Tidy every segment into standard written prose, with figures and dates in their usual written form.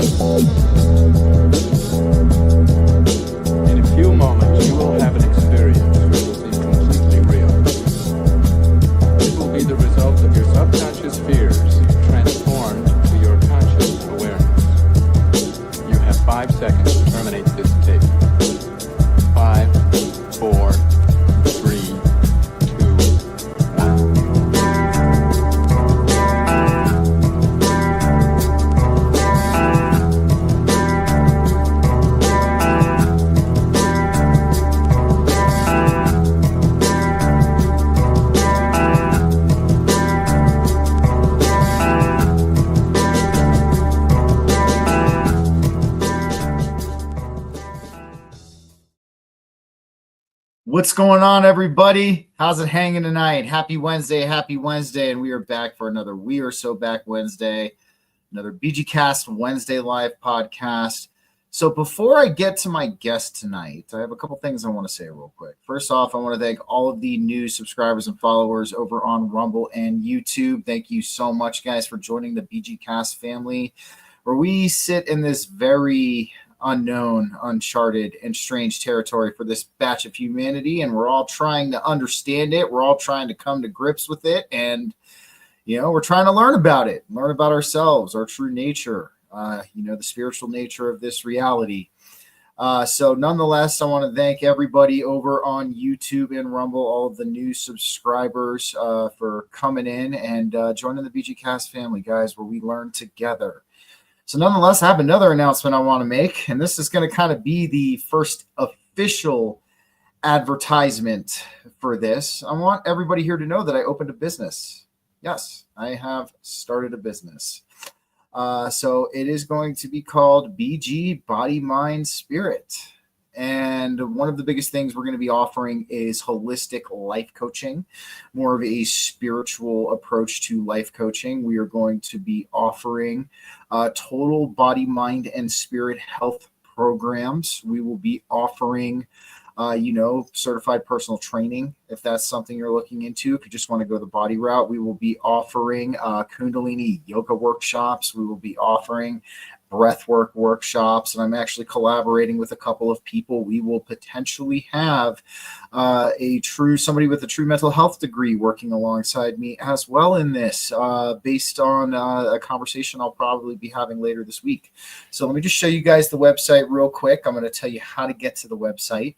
In a few moments, you will have an experience which will seem completely real. It will be the result of your subconscious fears transformed to your conscious awareness. You have 5 seconds to terminate this tape. 5, 4, 3, 2, 1. What's going on, everybody? How's it hanging tonight? Happy Wednesday, and we are back for another We Are So Back Wednesday, another BG-Cast Wednesday Live podcast. So before I get to my guest tonight, I have a couple things I want to say real quick. First off, I want to thank all of the new subscribers and followers over on Rumble and YouTube. Thank you so much, guys, for joining the BG-Cast family, where we sit in this very unknown, uncharted, and strange territory for this batch of humanity, and we're all trying to understand it. We're all trying to come to grips with it, and we're trying to learn about it, learn about ourselves, our true nature, the spiritual nature of this reality. So nonetheless, I want to thank everybody over on YouTube and Rumble, all of the new subscribers, for coming in and joining the BG-Cast family, guys, where we learn together. So nonetheless, I have another announcement I want to make, and this is going to kind of be the first official advertisement for this. I want everybody here to know that I opened a business. Yes, I have started a business. So it is going to be called BG Body, Mind, Spirit. And one of the biggest things we're going to be offering is holistic life coaching, more of a spiritual approach to life coaching. We are going to be offering total body, mind, and spirit health programs. We will be offering, certified personal training, if that's something you're looking into. If you just want to go the body route, we will be offering Kundalini yoga workshops. We will be offering breathwork workshops, and I'm actually collaborating with a couple of people. We will potentially have somebody with a true mental health degree working alongside me as well in this, based on a conversation I'll probably be having later this week. So let me just show you guys the website real quick. I'm going to tell you how to get to the website.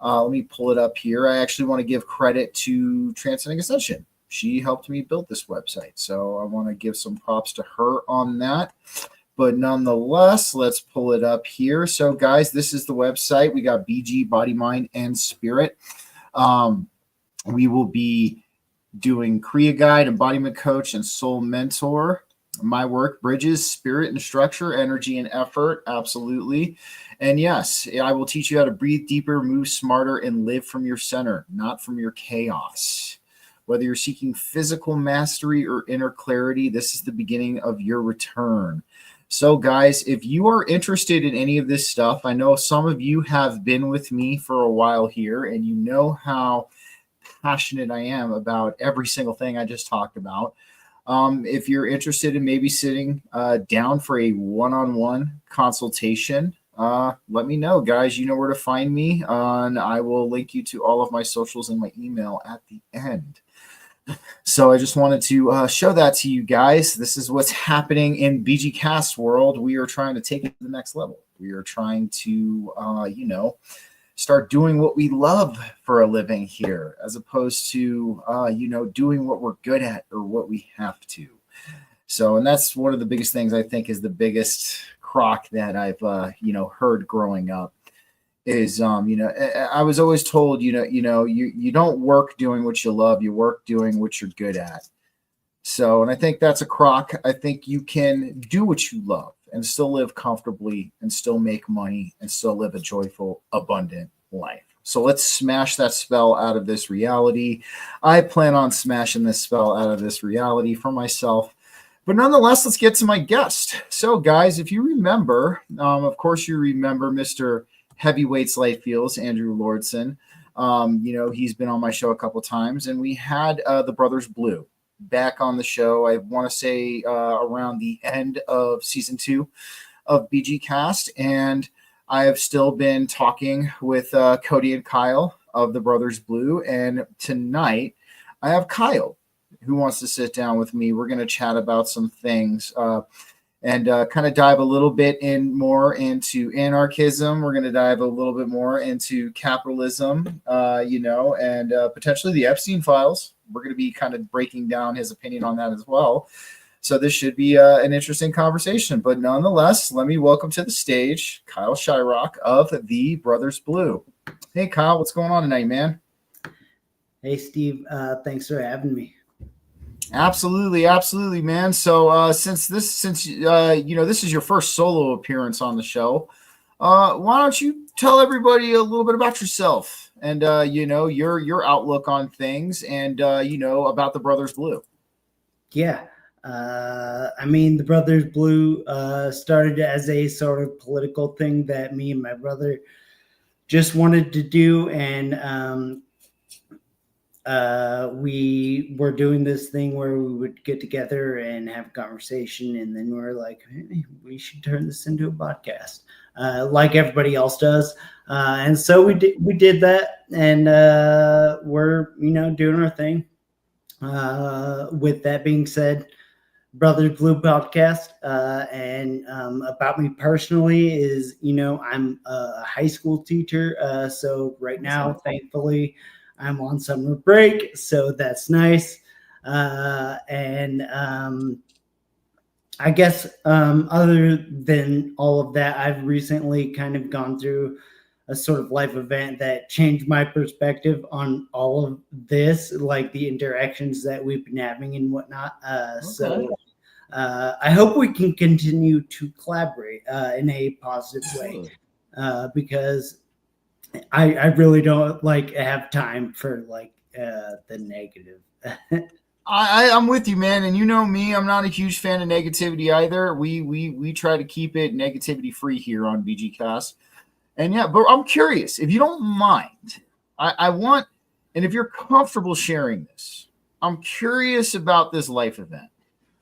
Let me pull it up here. I actually want to give credit to Transcending Ascension. She helped me build this website, so I want to give some props to her on that. But nonetheless, let's pull it up here. So, guys, this is the website. We got BG, Body, Mind, and Spirit. We will be doing Kriya Guide, Embodiment Coach, and Soul Mentor. My work bridges spirit and structure, energy and effort. Absolutely. And yes, I will teach you how to breathe deeper, move smarter, and live from your center, not from your chaos. Whether you're seeking physical mastery or inner clarity, this is the beginning of your return. So, guys, if you are interested in any of this stuff, I know some of you have been with me for a while here, and you know how passionate I am about every single thing I just talked about. If you're interested in maybe sitting down for a one-on-one consultation, let me know, guys. You know where to find me, and I will link you to all of my socials and my email at the end. So I just wanted to show that to you guys. This is what's happening in BG-Cast world. We are trying to take it to the next level. We are trying to, start doing what we love for a living here, as opposed to, doing what we're good at or what we have to. So, and that's one of the biggest things I think is the biggest crock that I've, heard growing up. Is I was always told, you don't work doing what you love, you work doing what you're good at. So, and I think that's a crock. I think you can do what you love and still live comfortably and still make money and still live a joyful, abundant life. So let's smash that spell out of this reality. I plan on smashing this spell out of this reality for myself. But nonetheless, let's get to my guest. So, guys, if you remember, of course you remember Mr. Heavyweights Light Feels, Andrew Lordson. He's been on my show a couple times, and we had the Brothers Blue back on the show. I want to say around the end of season 2 of BG-Cast, and I have still been talking with Cody and Kyle of the Brothers Blue, and tonight I have Kyle who wants to sit down with me. We're going to chat about some things and kind of dive a little bit more into anarchism. We're going to dive a little bit more into capitalism, and potentially the Epstein files. We're going to be kind of breaking down his opinion on that as well. So this should be an interesting conversation. But nonetheless, let me welcome to the stage Kyle Shyrock of the Brothers Blue. Hey, Kyle, what's going on tonight, man? Hey, Steve. Thanks for having me. Absolutely, man. So since this is your first solo appearance on the show, why don't you tell everybody a little bit about yourself and your outlook on things and about the Brothers Blue? Yeah. The Brothers Blue started as a sort of political thing that me and my brother just wanted to do, and we were doing this thing where we would get together and have a conversation, and then we're like, hey, we should turn this into a podcast, like everybody else does. And so we did that, and we're doing our thing. With that being said, Brothers Blue podcast, and about me personally is I'm a high school teacher, so right now, thankfully, I'm on summer break, so that's nice. I guess other than all of that, I've recently kind of gone through a sort of life event that changed my perspective on all of this, like the interactions that we've been having and whatnot. So I hope we can continue to collaborate in a positive way, because I really don't have time for the negative. I'm with you, man, and you know me, I'm not a huge fan of negativity either. We try to keep it negativity free here on BG-Cast, and yeah, but I'm curious if you don't mind. I want, and if you're comfortable sharing this, I'm curious about this life event.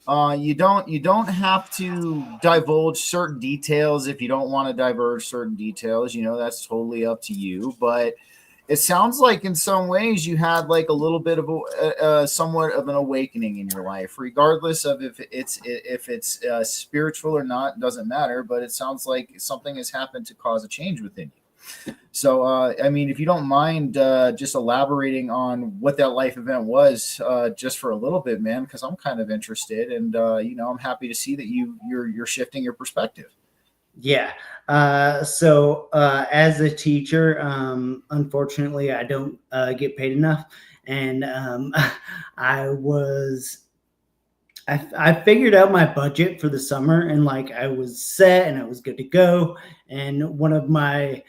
You don't have to divulge certain details if you don't want to diverge certain details. That's totally up to you. But it sounds like in some ways you had like a little bit of a somewhat of an awakening in your life, regardless of if it's spiritual or not. Doesn't matter. But it sounds like something has happened to cause a change within you. So, if you don't mind just elaborating on what that life event was just for a little bit, man, because I'm kind of interested, and, I'm happy to see that you're shifting your perspective. Yeah. So as a teacher, unfortunately, I don't get paid enough. And I figured out my budget for the summer, and I was set and I was good to go. And one of my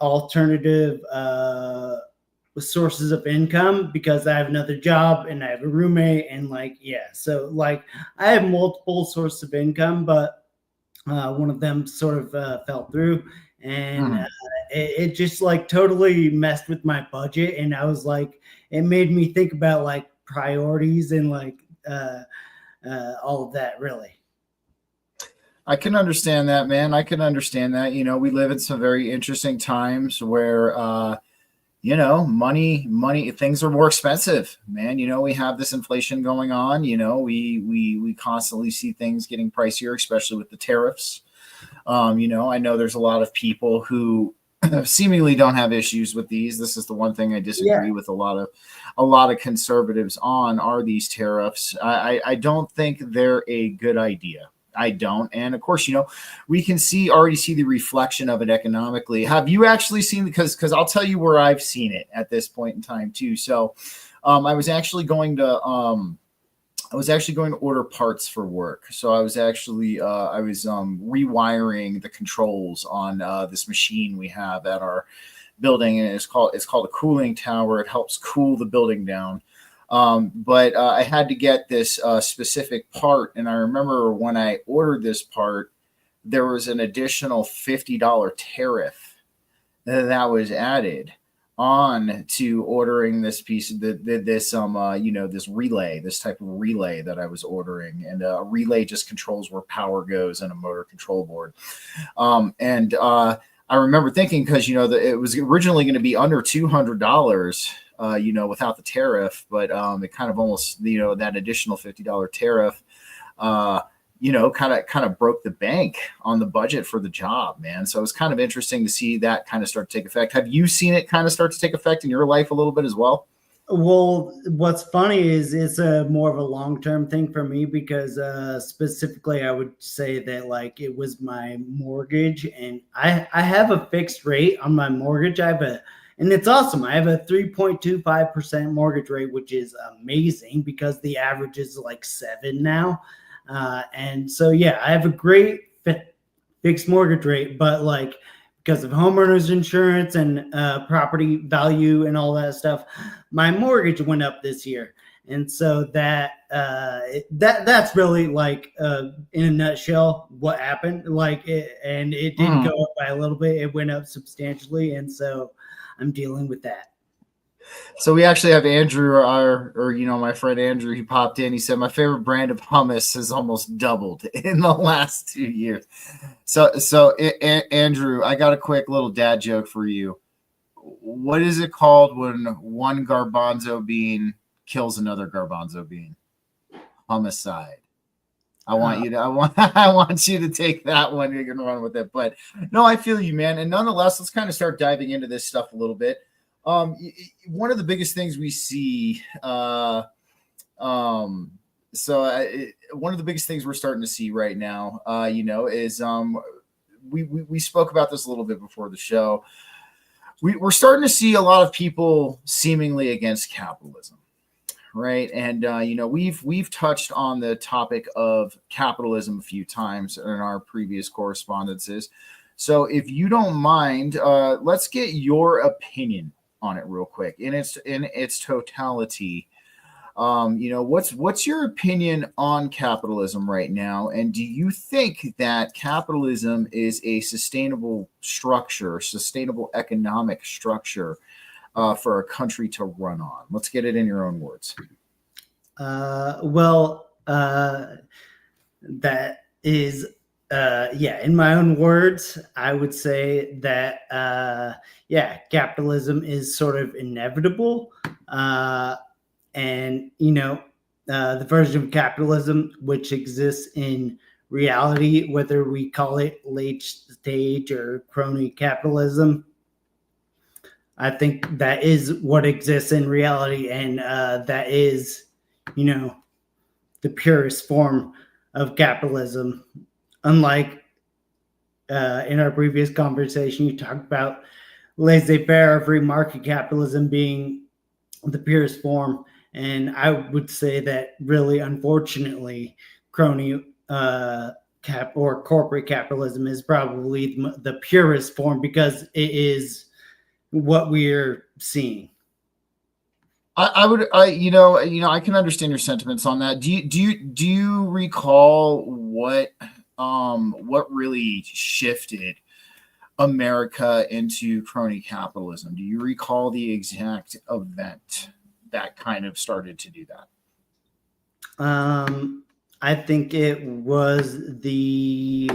alternative sources of income, because I have another job and I have a roommate, and so I have multiple sources of income, but one of them sort of fell through, and it just totally messed with my budget. And I was it made me think about priorities and all of that, really. I can understand that, man. I can understand that. We live in some very interesting times where, money, things are more expensive, man. We have this inflation going on. We constantly see things getting pricier, especially with the tariffs. I know there's a lot of people who seemingly don't have issues with these. This is the one thing I disagree with a lot of conservatives on are these tariffs. I don't think they're a good idea. I don't. And of course, we can already see the reflection of it economically. Have you actually seen, because I'll tell you where I've seen it at this point in time too. So I was actually going to order parts for work. So I was rewiring the controls on this machine we have at our building, and it's called a cooling tower. It helps cool the building down. But I had to get this specific part. And I remember when I ordered this part, there was an additional $50 tariff that was added on to ordering this piece of this relay, this type of relay that I was ordering, and a relay just controls where power goes in a motor control board. I remember thinking, because it was originally going to be under $200, without the tariff, but it kind of almost that additional $50 tariff, kind of broke the bank on the budget for the job, man. So it was kind of interesting to see that kind of start to take effect. Have you seen it kind of start to take effect in your life a little bit as well? Well, what's funny is it's a more of a long-term thing for me, because specifically I would say that like it was my mortgage, and I have a fixed rate on my mortgage. And it's awesome. I have a 3.25% mortgage rate, which is amazing because the average is like 7 now. And so, yeah, I have a great fixed mortgage rate, but like because of homeowners insurance and property value and all that stuff, my mortgage went up this year. And so that's really like in a nutshell what happened. Like it didn't go up by a little bit; it went up substantially, and so I'm dealing with that. So we actually have Andrew, my friend Andrew. He popped in. He said, "My favorite brand of hummus has almost doubled in the last 2 years." So Andrew, I got a quick little dad joke for you. What is it called when one garbanzo bean kills another garbanzo bean? Homicide. I want you to take that one. You're gonna run with it. But no, I feel you, man. And nonetheless, let's kind of start diving into this stuff a little bit. One of the biggest things we see, one of the biggest things we're starting to see right now, is we spoke about this a little bit before the show. We're starting to see a lot of people seemingly against capitalism, right? And we've touched on the topic of capitalism a few times in our previous correspondences. So if you don't mind, let's get your opinion on it real quick in its totality. What's your opinion on capitalism right now, and do you think that capitalism is a sustainable economic structure for a country to run on? Let's get it in your own words. That is in my own words, I would say that capitalism is sort of inevitable. And the version of capitalism which exists in reality, whether we call it late stage or crony capitalism, I think that is what exists in reality, and that is, the purest form of capitalism. Unlike in our previous conversation, you talked about laissez-faire, free market capitalism being the purest form. And I would say that really, unfortunately, crony or corporate capitalism is probably the purest form, because it is what we're seeing. I can understand your sentiments on that. Do you recall what really shifted America into crony capitalism? Do you recall the exact event that kind of started to do that? I think it was the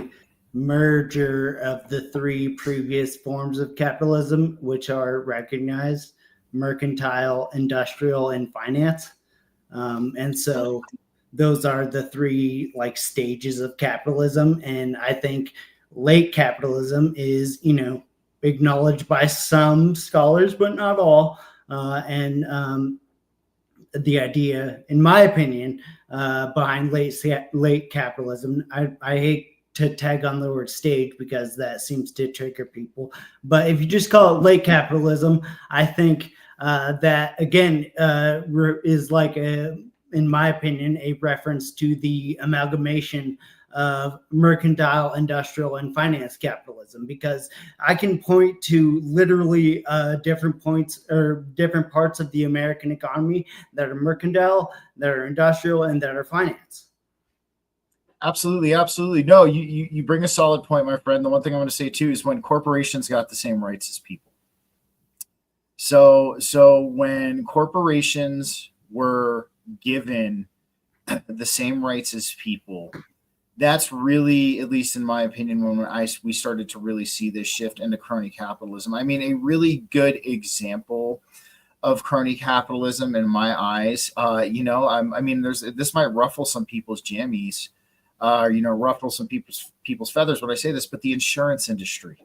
merger of the 3 previous forms of capitalism, which are recognized: mercantile, industrial, and finance. And so those are the 3 stages of capitalism. And I think late capitalism is, acknowledged by some scholars, but not all. And the idea, in my opinion, behind late capitalism, I hate to tag on the word stage because that seems to trigger people. But if you just call it late capitalism, I think that, again, is in my opinion, a reference to the amalgamation of mercantile, industrial, and finance capitalism, because I can point to literally different points or different parts of the American economy that are mercantile, that are industrial, and that are finance. Absolutely. No, you bring a solid point, my friend. The one thing I want to say too is when corporations got the same rights as people. So when corporations were given the same rights as people, that's really, at least in my opinion, when we started to really see this shift into crony capitalism. I mean, a really good example of crony capitalism in my eyes, I mean, this might ruffle some people's jammies, ruffle some people's feathers when I say this, but the insurance industry.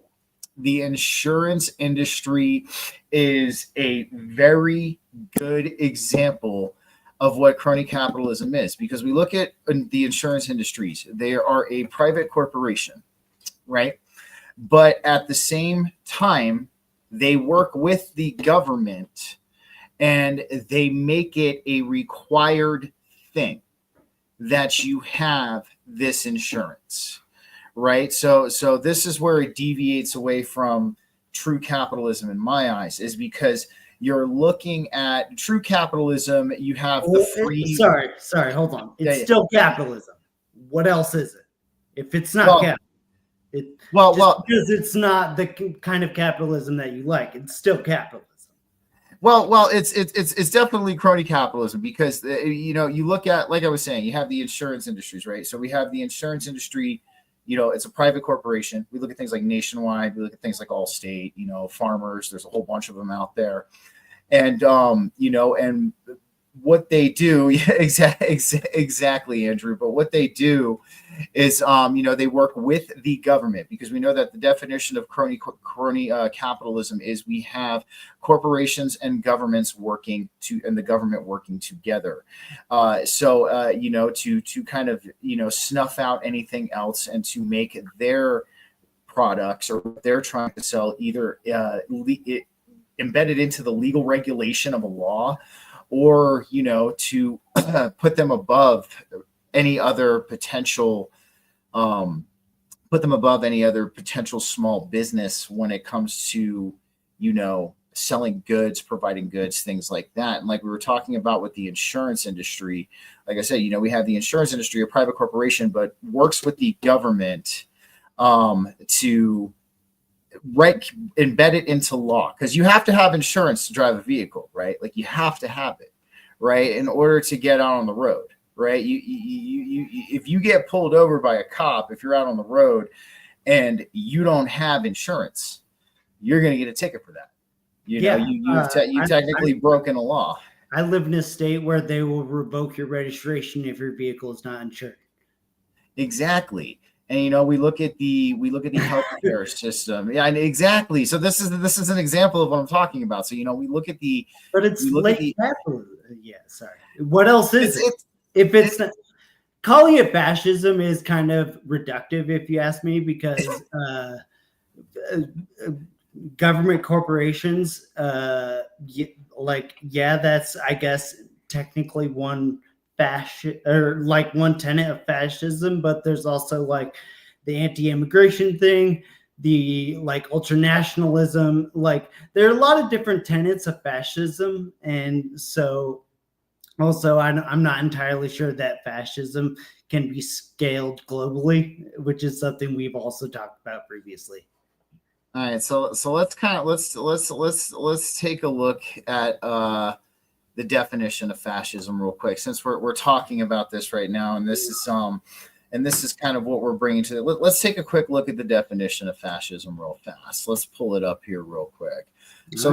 The insurance industry is a very good example of what crony capitalism is, because we look at the insurance industries. They are a private corporation, right? But at the same time, they work with the government and they make it a required thing that you have this insurance, right? So this is where it deviates away from true capitalism in my eyes, is because you're looking at true capitalism. You have the free. Sorry, hold on. It's still capitalism. What else is it? If it's not capitalism, because it's not the kind of capitalism that you like, it's still capitalism. Well, it's definitely crony capitalism, because you look at, like I was saying, you have the insurance industries, right? So we have the insurance industry. It's a private corporation. We look at things like Nationwide. We look at things like Allstate. Farmers. There's a whole bunch of them out there, and and what they do, exactly, Andrew. But what they do is, they work with the government, because we know that the definition of crony capitalism is we have corporations and governments and the government working together. To kind of snuff out anything else and to make their products or what they're trying to sell either embedded into the legal regulation of a law, or to put them above any other potential small business when it comes to selling goods, providing goods, things like that. And like we were talking about with the insurance industry, like I said, we have the insurance industry, a private corporation, but works with the government to embed it into law, because you have to have insurance to drive a vehicle, right? Like you have to have it, right, in order to get out on the road, right? You if you get pulled over by a cop, if you're out on the road and you don't have insurance, you're going to get a ticket for that. You've technically broken a law. I live in a state where they will revoke your registration if your vehicle is not insured. Exactly. And we look at the healthcare system. Yeah, exactly. So this is an example of what I'm talking about. So we look at the. But it's late capitalism. Yeah, sorry. What else is it? If it's not, calling it fascism is kind of reductive, if you ask me, because government corporations, that's, I guess, technically one tenet of fascism, but there's also like the anti-immigration thing, the ultranationalism. There are a lot of different tenets of fascism, and so also I'm not entirely sure that fascism can be scaled globally, which is something we've also talked about previously. All right, so let's take a look at the definition of fascism real quick, since we're talking about this right now, and this is kind of what we're bringing to it. Let's take a quick look at the definition of fascism real fast. Let's pull it up here real quick. So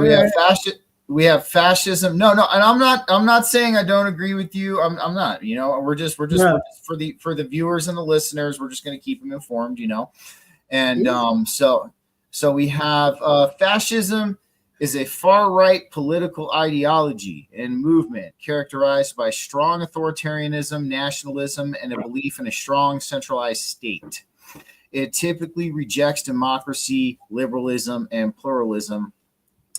we have fascism. No, and I'm not saying I don't agree with you. I'm not. We're just for the viewers and the listeners, we're just going to keep them informed. And so we have fascism is a far-right political ideology and movement characterized by strong authoritarianism, nationalism, and a belief in a strong centralized state. It typically rejects democracy, liberalism, and pluralism,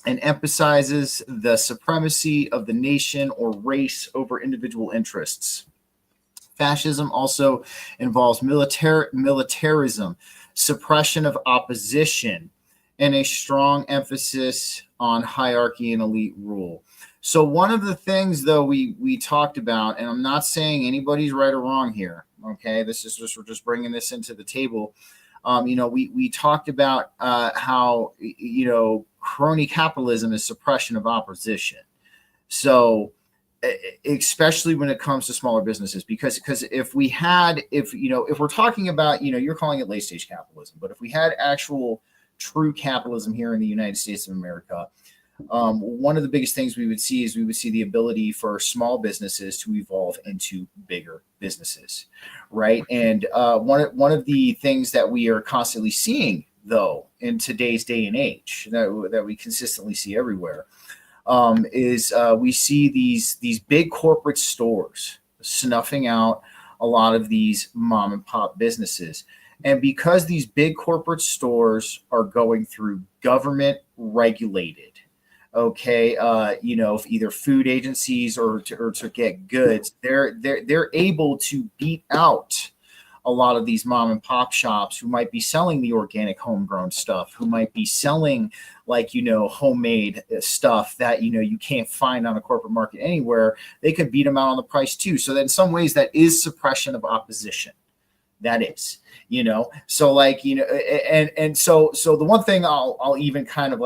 and emphasizes the supremacy of the nation or race over individual interests. Fascism also involves militarism, suppression of opposition, and a strong emphasis on hierarchy and elite rule. So one of the things, though, we talked about, and I'm not saying anybody's right or wrong here, okay? We're just bringing this into the table. We talked about how, crony capitalism is suppression of opposition. So, especially when it comes to smaller businesses, because if we're talking about, you're calling it late stage capitalism, but if we had actual true capitalism here in the United States of America, one of the biggest things we would see the ability for small businesses to evolve into bigger businesses, right? And one of the things that we are constantly seeing, though, in today's day and age, that we consistently see everywhere, is we see these big corporate stores snuffing out a lot of these mom and pop businesses. And because these big corporate stores are going through government regulated, either food agencies or to get goods, they're able to beat out a lot of these mom and pop shops who might be selling the organic homegrown stuff, who might be selling homemade stuff that, you can't find on a corporate market anywhere. They could beat them out on the price too. So that in some ways that is suppression of opposition. That is, so so the one thing I'll even kind of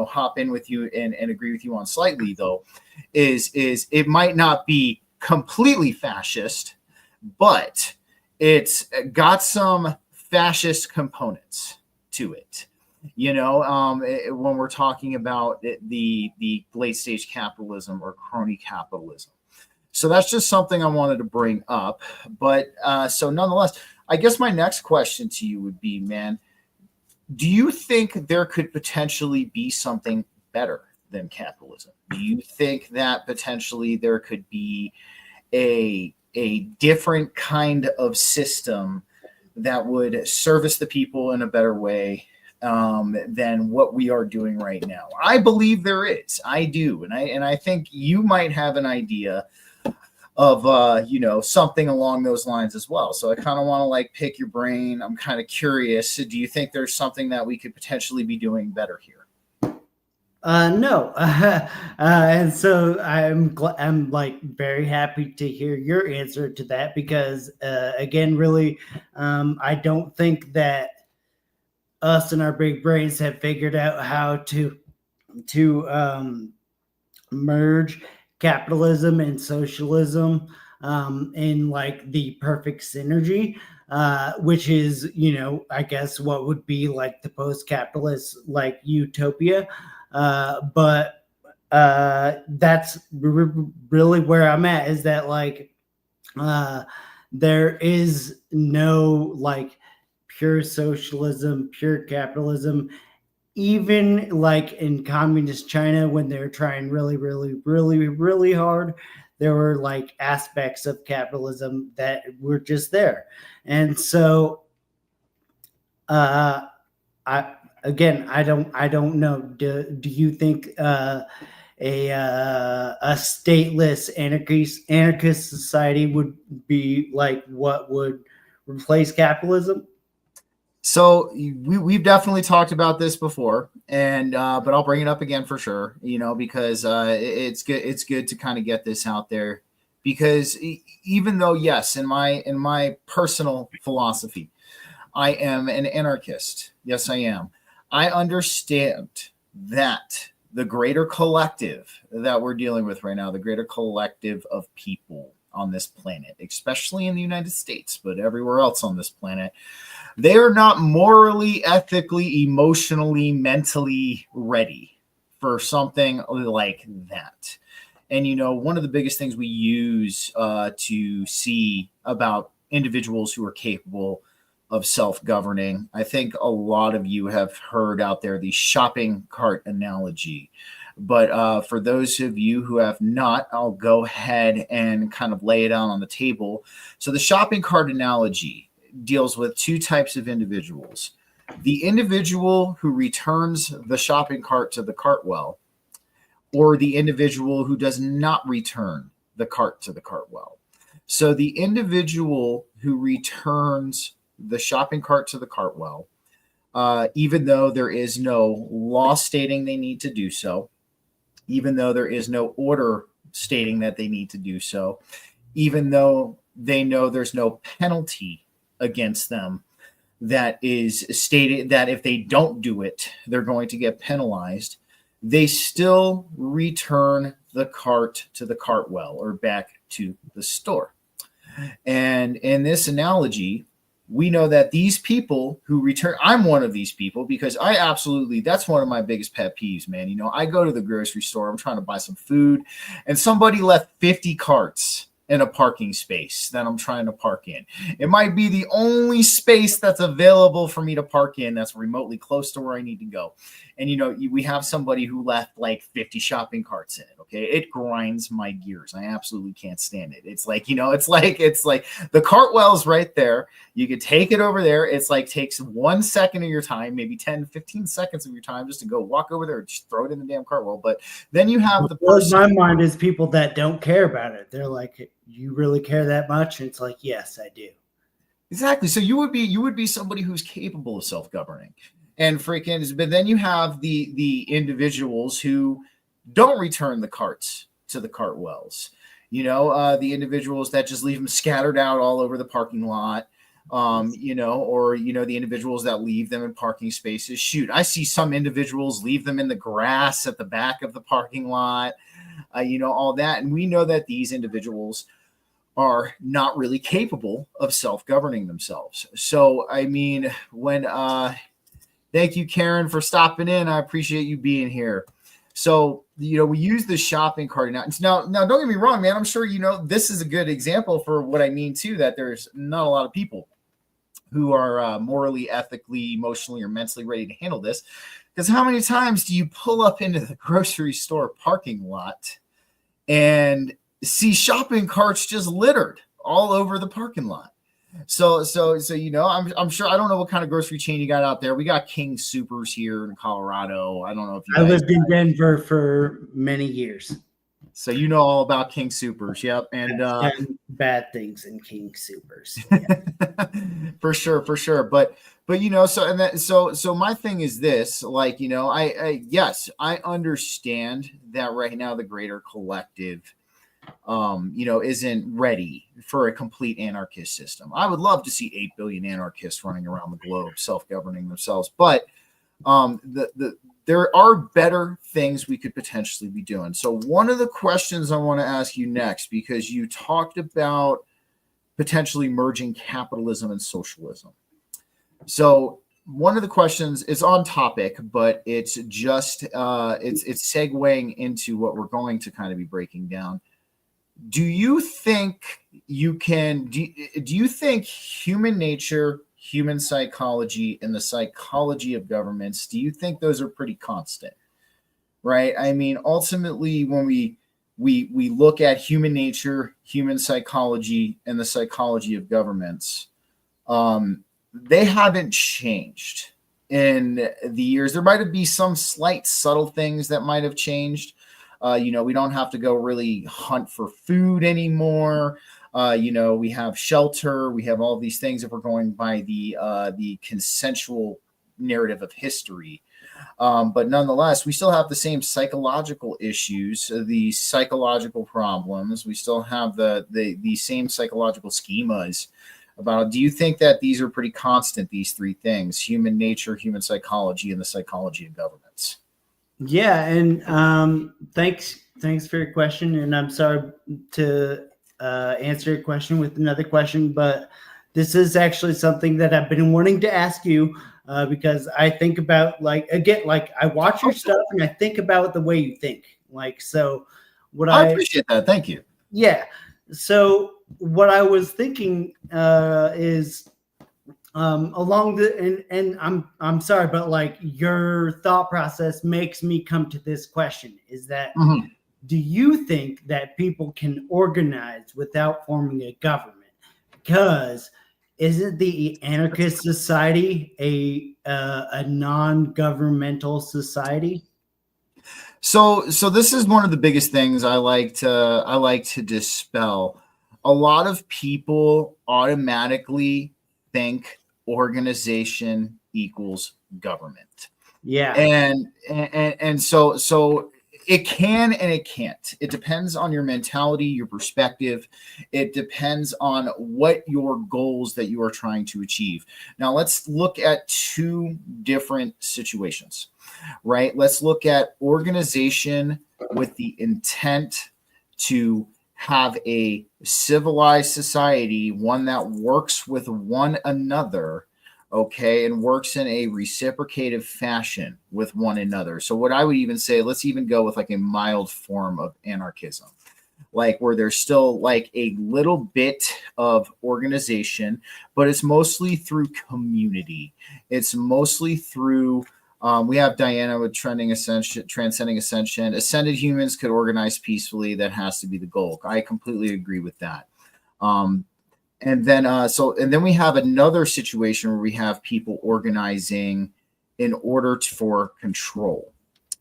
hop in with you and agree with you on slightly, though, is it might not be completely fascist, but it's got some fascist components to it, when we're talking about the late stage capitalism or crony capitalism. So that's just something I wanted to bring up. But so nonetheless, I guess my next question to you would be, man, do you think there could potentially be something better than capitalism? Do you think that potentially there could be a different kind of system that would service the people in a better way than what we are doing right now? I believe there is. I do. And I think you might have an idea of something along those lines as well. So I kind of want to pick your brain. I'm kind of curious. Do you think there's something that we could potentially be doing better here? No. And so I'm very happy to hear your answer to that, because again, really, I don't think that us and our big brains have figured out how to merge capitalism and socialism in the perfect synergy, which is, I guess what would be the post-capitalist utopia. But that's really where I'm at, is that there is no pure socialism, pure capitalism. Even in communist China, when they're trying really, really, really, really hard, there were aspects of capitalism that were just there. And so I don't know. Do you think a stateless anarchist society would be what would replace capitalism? So we've definitely talked about this before, and but I'll bring it up again for sure, because it's good. It's good to kind of get this out there, because even though, yes, in my personal philosophy, I am an anarchist. Yes, I am. I understand that the greater collective that we're dealing with right now, the greater collective of people on this planet, especially in the United States, but everywhere else on this planet, they are not morally, ethically, emotionally, mentally ready for something like that. And, one of the biggest things we use to see about individuals who are capable of self-governing, I think a lot of you have heard out there the shopping cart analogy. But for those of you who have not, I'll go ahead and kind of lay it out on the table. So the shopping cart analogy deals with two types of individuals: the individual who returns the shopping cart to the cartwell, or the individual who does not return the cart to the cartwell. So the individual who returns the shopping cart to the cartwell, even though there is no law stating they need to do so, even though there is no order stating that they need to do so, even though they know there's no penalty against them, that is stated that if they don't do it, they're going to get penalized, they still return the cart to the cartwell or back to the store. And in this analogy, we know that these people who return, I'm one of these people because that's one of my biggest pet peeves, man. I go to the grocery store, I'm trying to buy some food, and somebody left 50 carts in a parking space that I'm trying to park in. It might be the only space that's available for me to park in that's remotely close to where I need to go. And, we have somebody who left like 50 shopping carts in it. Okay. It grinds my gears. I absolutely can't stand it. It's like, it's like the cartwell's right there. You could take it over there. It's like takes 1 second of your time, maybe 10, 15 seconds of your time just to go walk over there and just throw it in the damn cartwell. But then you have the person. My mind is people that don't care about it. They're like, you really care that much? And it's like, yes, I do. Exactly. So you would be somebody who's capable of self-governing. And but then you have the individuals who don't return the carts to the cartwells. The individuals that just leave them scattered out all over the parking lot. Or the individuals that leave them in parking spaces. Shoot, I see some individuals leave them in the grass at the back of the parking lot. All that, and we know that these individuals are not really capable of self-governing themselves. So, I mean, thank you, Karen, for stopping in. I appreciate you being here. So, we use the shopping cart now. Now, don't get me wrong, man. I'm sure, this is a good example for what I mean, too, that there's not a lot of people who are morally, ethically, emotionally, or mentally ready to handle this. Because how many times do you pull up into the grocery store parking lot and see shopping carts just littered all over the parking lot? So I'm sure, I don't know what kind of grocery chain you got out there. We got King Supers here in Colorado. I don't know if you I lived in Denver for many years. So all about King Supers. Yep. And bad things in King Supers. Yeah. for sure. But so my thing is this, like, yes, I understand that right now the greater collective isn't ready for a complete anarchist system. I would love to see 8 billion anarchists running around the globe, self-governing themselves. But there are better things we could potentially be doing. So one of the questions I want to ask you next, because you talked about potentially merging capitalism and socialism. So one of the questions is on topic, but it's just it's segueing into what we're going to kind of be breaking down. Do you think you can? Do you think human nature, human psychology, and the psychology of governments, do you think those are pretty constant? Right? I mean, ultimately, when we look at human nature, human psychology, and the psychology of governments, they haven't changed in the years. There might be some slight subtle things that might have changed. We don't have to go really hunt for food anymore. We have shelter. We have all these things if we're going by the consensual narrative of history. But nonetheless, we still have the same psychological issues, the psychological problems. We still have the same psychological schemas about. Do you think that these are pretty constant, these three things: human nature, human psychology, and the psychology of governments? Yeah, and thanks for your question. And I'm sorry to answer your question with another question, but this is actually something that I've been wanting to ask you because I think about, I watch your stuff and I think about the way you think. I appreciate that. Thank you. Yeah. So what I was thinking is along the and I'm sorry, but your thought process makes me come to this question: is that do you think that people can organize without forming a government? Because isn't the anarchist society a non-governmental society? So this is one of the biggest things I like to dispel. A lot of people automatically think organization equals government. Yeah. And so it can and it can't. It depends on your mentality, your perspective. It depends on what your goals that you are trying to achieve. Now, let's look at two different situations, right? Let's look at organization with the intent to have a civilized society, one that works with one another, okay, and works in a reciprocative fashion with one another. So what I would even say, let's even go with like a mild form of anarchism, like where there's still like a little bit of organization, but it's mostly through community. It's mostly through we have Diana with transcending ascension. Ascended humans could organize peacefully. That has to be the goal. I completely agree with that. And then we have another situation where we have people organizing in order for control.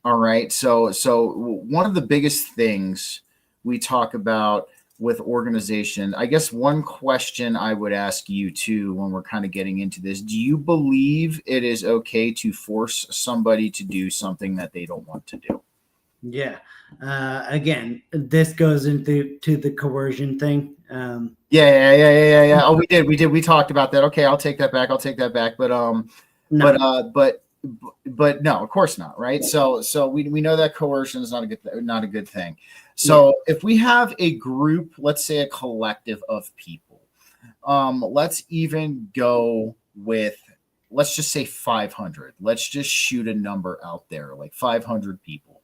All right. So one of the biggest things we talk about with organization, I guess one question I would ask you too, when we're kind of getting into this, do you believe it is okay to force somebody to do something that they don't want to do? Yeah. Again, this goes into the coercion thing. Yeah. Oh, we did. We talked about that. Okay, I'll take that back. But No. but no, of course not. Right. So we know that coercion is not a good thing. So if we have a group, let's say a collective of people, let's even go with, let's just say 500. Let's just shoot a number out there, like 500 people,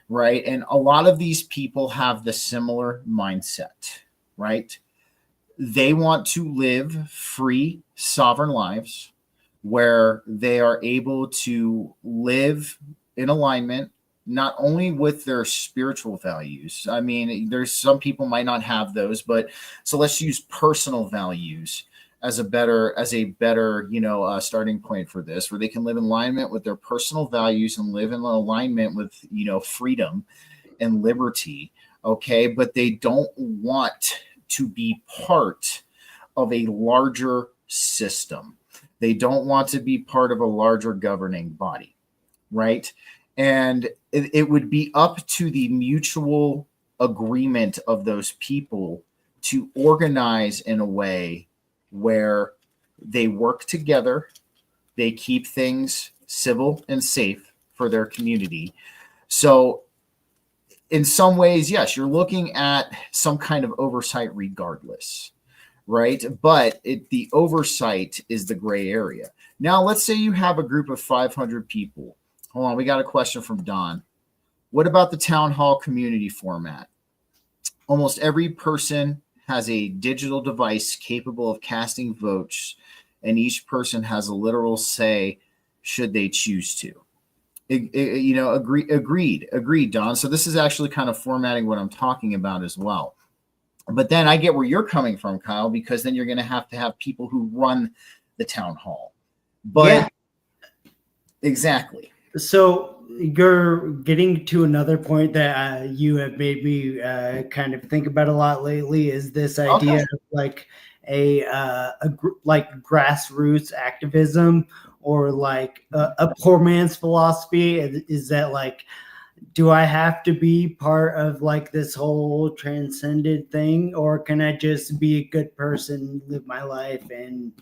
right? And a lot of these people have the similar mindset, right? They want to live free, sovereign lives where they are able to live in alignment not only with their spiritual values. I mean, there's some people might not have those, but so let's use personal values as a better, starting point for this, where they can live in alignment with their personal values and live in alignment with, freedom and liberty. Okay. But they don't want to be part of a larger system. They don't want to be part of a larger governing body. Right. And it would be up to the mutual agreement of those people to organize in a way where they work together, they keep things civil and safe for their community. So in some ways, yes, you're looking at some kind of oversight regardless, right? But the oversight is the gray area. Now, let's say you have a group of 500 people. Hold on, we got a question from Don. What about the town hall community format? Almost every person has a digital device capable of casting votes, and each person has a literal say should they choose to. Agreed, Don. So this is actually kind of formatting what I'm talking about as well. But then I get where you're coming from, Kyle, because then you're going to have people who run the town hall. But yeah. Exactly. So you're getting to another point that you have made me kind of think about a lot lately, is this idea of like a grassroots activism, or like a poor man's philosophy. Is that like, do I have to be part of like this whole transcended thing, or can I just be a good person, live my life, and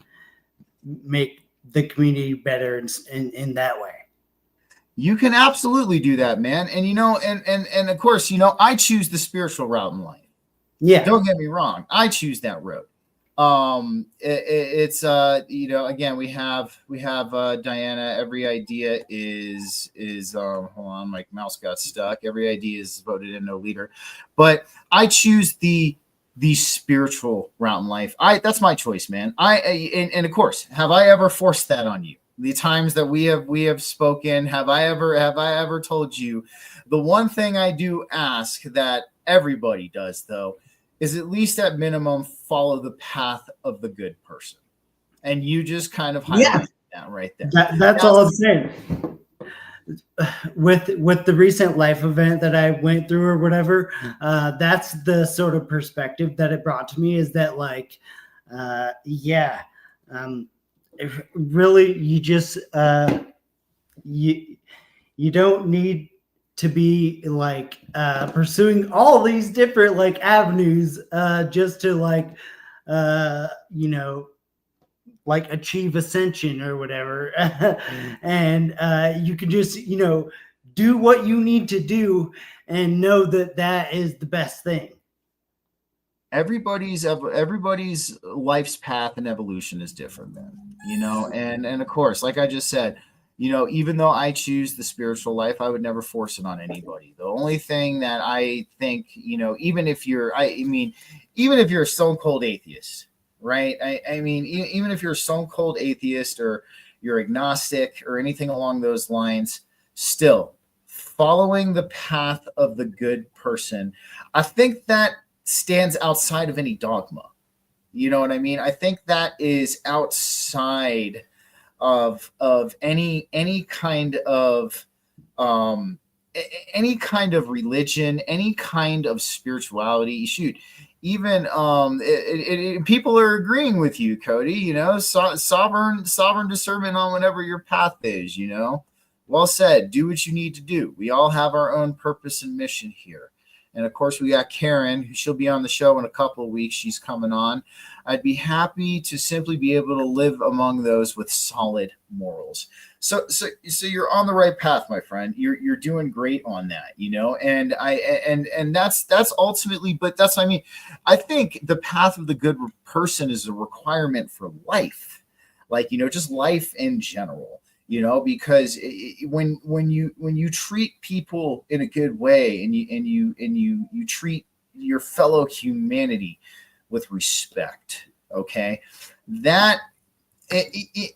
make the community better in that way? You can absolutely do that, man. And and of course, I choose the spiritual route in life. Yeah. Don't get me wrong. I choose that road. It's again, we have Diana. Every idea is hold on, my mouse got stuck. Every idea is voted in, no leader. But I choose the spiritual route in life. That's my choice, man. And of course, have I ever forced that on you? The times that we have spoken, have I ever told you? The one thing I do ask that everybody does, though, is at least at minimum follow the path of the good person. And you just kind of highlight that right there. That's all I'm saying. With the recent life event that I went through or whatever, that's the sort of perspective that it brought to me, is that like, really, you just you don't need to be like pursuing all these different like avenues just to like you know, like achieve ascension or whatever. And you can just, you know, do what you need to do and know that that is the best thing. Everybody's life's path and evolution is different, then, you know, and of course, like I just said, you know, even though I choose the spiritual life, I would never force it on anybody. The only thing that I think, you know, even if you're a stone cold atheist, right? I mean, even if you're a stone cold atheist or you're agnostic or anything along those lines, still following the path of the good person, I think that stands outside of any dogma. You know what I mean? I think that is outside of any kind of any kind of religion, any kind of spirituality. Shoot, even people are agreeing with you, Cody. You know, sovereign discernment on whatever your path is. You know, well said. Do what you need to do. We all have our own purpose and mission here. And of course, we got Karen. She'll be on the show in a couple of weeks. She's coming on. I'd be happy to simply be able to live among those with solid morals. So you're on the right path, my friend. You're doing great on that, you know. And that's ultimately. But that's, I mean, I think the path of the good person is a requirement for life, like, you know, just life in general. You know, because when you treat people in a good way and you treat your fellow humanity with respect, okay, that,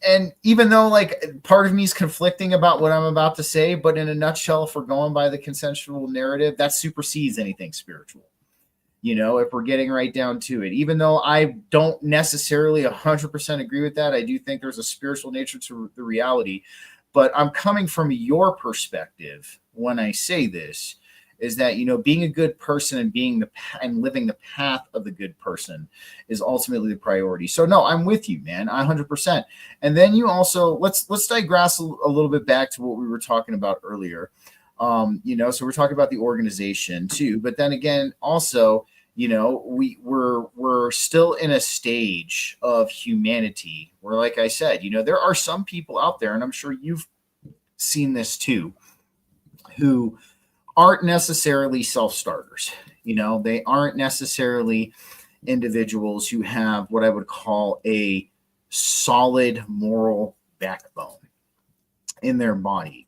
and even though like part of me is conflicting about what I'm about to say, but in a nutshell, if we're going by the consensual narrative, that supersedes anything spiritual. You know, if we're getting right down to it, even though I don't necessarily 100% agree with that, I do think there's a spiritual nature to the reality. But I'm coming from your perspective when I say this, is that, you know, being a good person and living the path of the good person is ultimately the priority. So no, I'm with you, man, 100%. And then you also, let's digress a little bit back to what we were talking about earlier. You know, so we're talking about the organization too, but then again, also, you know, we're still in a stage of humanity where, like I said, you know, there are some people out there, and I'm sure you've seen this too, who aren't necessarily self-starters. You know, they aren't necessarily individuals who have what I would call a solid moral backbone in their body.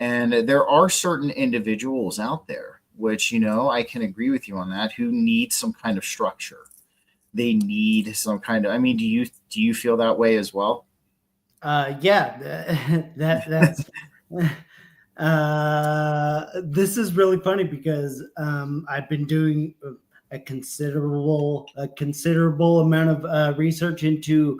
And there are certain individuals out there, which, you know, I can agree with you on that, who need some kind of structure. They need some kind of, I mean, do you feel that way as well? Yeah, that's this is really funny because I've been doing a considerable amount of research into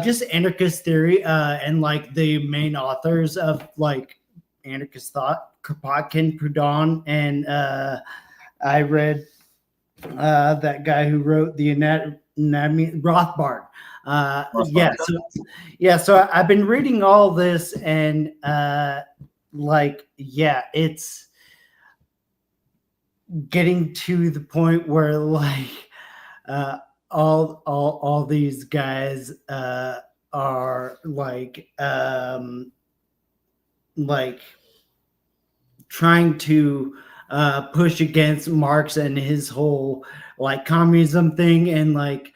just anarchist theory and like the main authors of like anarchist thought, Kropotkin, Proudhon, and I read that guy who wrote the Anatomy, Rothbard. So I've been reading all this, and it's getting to the point where like all these guys are like trying to push against Marx and his whole like communism thing, and like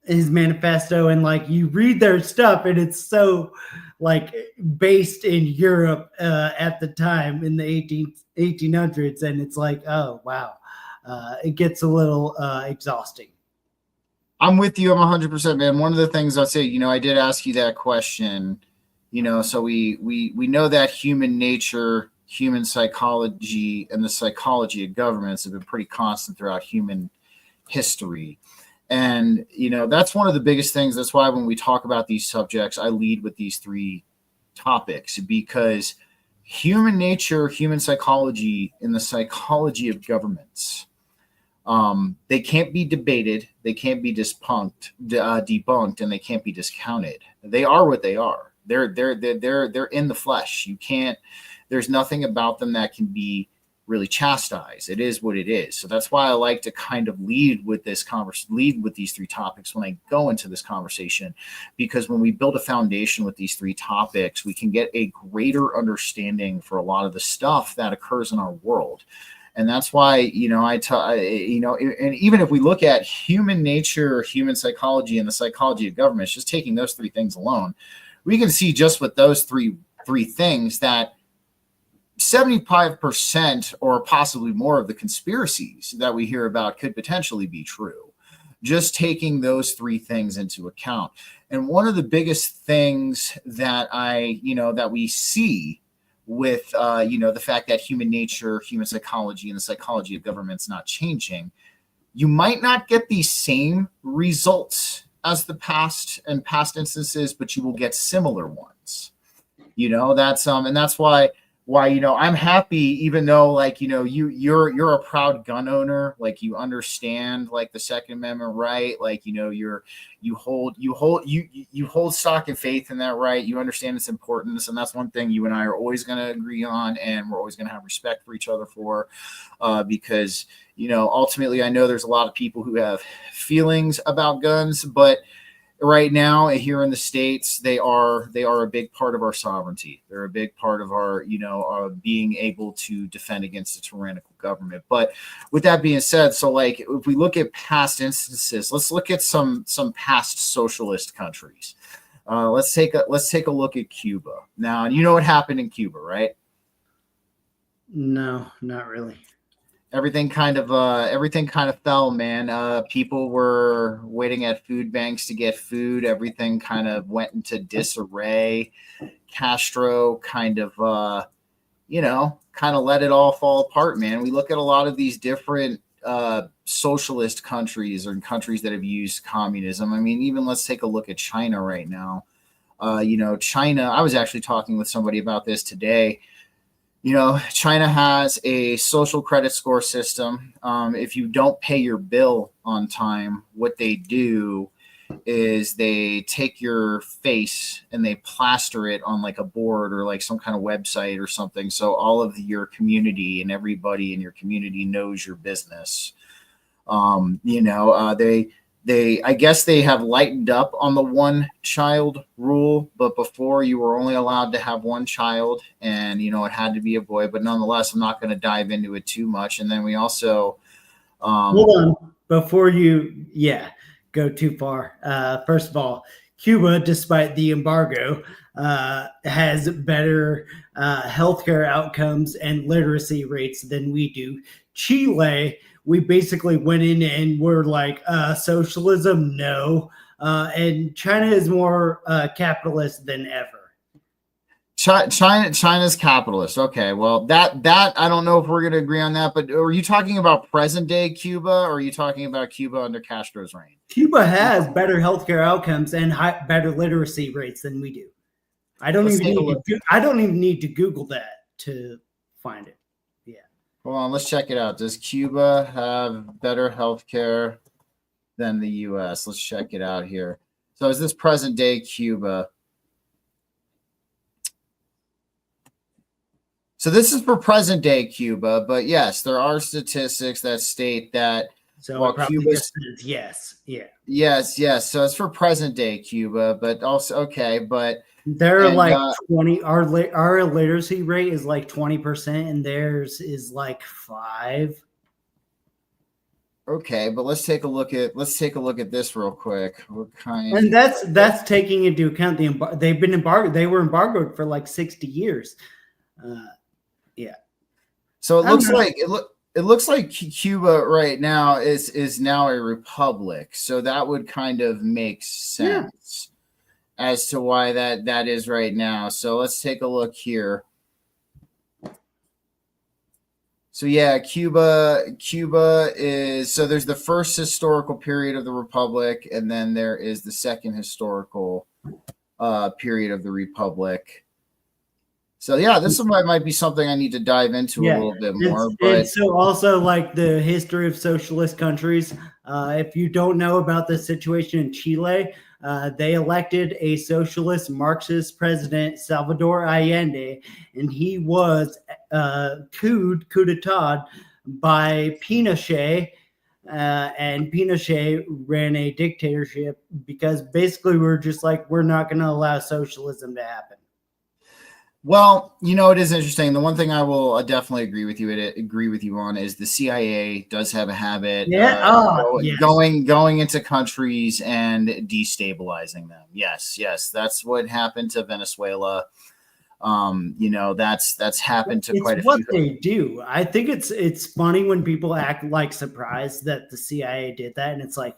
his manifesto, and like you read their stuff and it's so like based in Europe at the time in the 1800s, and it's like, oh wow, it gets a little exhausting. I'm with you. I'm 100%, man. One of the things I'll say, you know, I did ask you that question, you know, so we know that human nature, human psychology, and the psychology of governments have been pretty constant throughout human history. And, you know, that's one of the biggest things. That's why when we talk about these subjects, I lead with these three topics, because human nature, human psychology, and the psychology of governments, they can't be debated, they can't be debunked, and they can't be discounted. They are what they are. They're in the flesh. You can't. There's nothing about them that can be really chastised. It is what it is. So that's why I like to kind of lead with these three topics when I go into this conversation, because when we build a foundation with these three topics, we can get a greater understanding for a lot of the stuff that occurs in our world. And that's why, and even if we look at human nature, human psychology, and the psychology of governments, just taking those three things alone, we can see just with those three things that 75% or possibly more of the conspiracies that we hear about could potentially be true, just taking those three things into account. And one of the biggest things that that we see with, the fact that human nature, human psychology, and the psychology of government's not changing, you might not get the same results as the past instances, but you will get similar ones. That's and that's why I'm happy, even though you're a proud gun owner, you understand the Second Amendment right, you hold stock and faith in that right, you understand its importance, and that's one thing you and I are always going to agree on, and we're always going to have respect for each other for, because ultimately I know there's a lot of people who have feelings about guns, but right now here in the States, they are a big part of our sovereignty. They're a big part of our, our being able to defend against a tyrannical government. But with that being said, so if we look at past instances, let's look at some past socialist countries. Let's take a look at Cuba. Now, you know what happened in Cuba, right? No, not really. Everything kind of fell, man. People were waiting at food banks to get food. Everything kind of went into disarray. Castro kind of let it all fall apart, man. We look at a lot of these different socialist countries or countries that have used communism. I mean, even let's take a look at China right now. China, I was actually talking with somebody about this today. China has a social credit score system. If you don't pay your bill on time, what they do is they take your face and they plaster it on a board or some kind of website or something. So all of your community and everybody in your community knows your business. I guess they have lightened up on the one child rule, but before you were only allowed to have one child, and it had to be a boy. But nonetheless, I'm not going to dive into it too much. And then we also hold on before you go too far. First of all, Cuba, despite the embargo, has better healthcare outcomes and literacy rates than we do. Chile, we basically went in and were like, socialism, no. And China is more capitalist than ever. China's capitalist. Okay, well, that I don't know if we're going to agree on that, but are you talking about present day Cuba, or are you talking about Cuba under Castro's reign? Cuba has better healthcare outcomes and better literacy rates than we do. I don't even need to Google that to find it. Yeah. Hold on, let's check it out. Does Cuba have better healthcare than the U.S.? Let's check it out here. So is this present day Cuba? So this is for present day Cuba, but yes, there are statistics that state that. So while Cuba says yes, yeah, yes. So it's for present day Cuba, but also okay, but they're 20. Our literacy rate is 20%, and theirs is 5%. Okay, but let's take a look at this real quick. And that's taking into account they've been embargoed. They were embargoed for 60 years. Yeah. So it looks like Cuba right now is now a republic. So that would kind of make sense as to why that is right now. So let's take a look here. So yeah, Cuba is, so there's the first historical period of the republic, and then there is the second historical period of the republic. So yeah, this might be something I need to dive into a little bit more. But so also the history of socialist countries. If you don't know about the situation in Chile, they elected a socialist Marxist president, Salvador Allende, and he was coup d'etat by Pinochet. And Pinochet ran a dictatorship because basically we're just like, we're not going to allow socialism to happen. Well, it is interesting. The one thing I will definitely agree with you on is the CIA does have a habit going into countries and destabilizing them. Yes, that's what happened to Venezuela. That's happened to quite a few. It's what they do. I think it's funny when people act like surprised that the CIA did that, and it's like,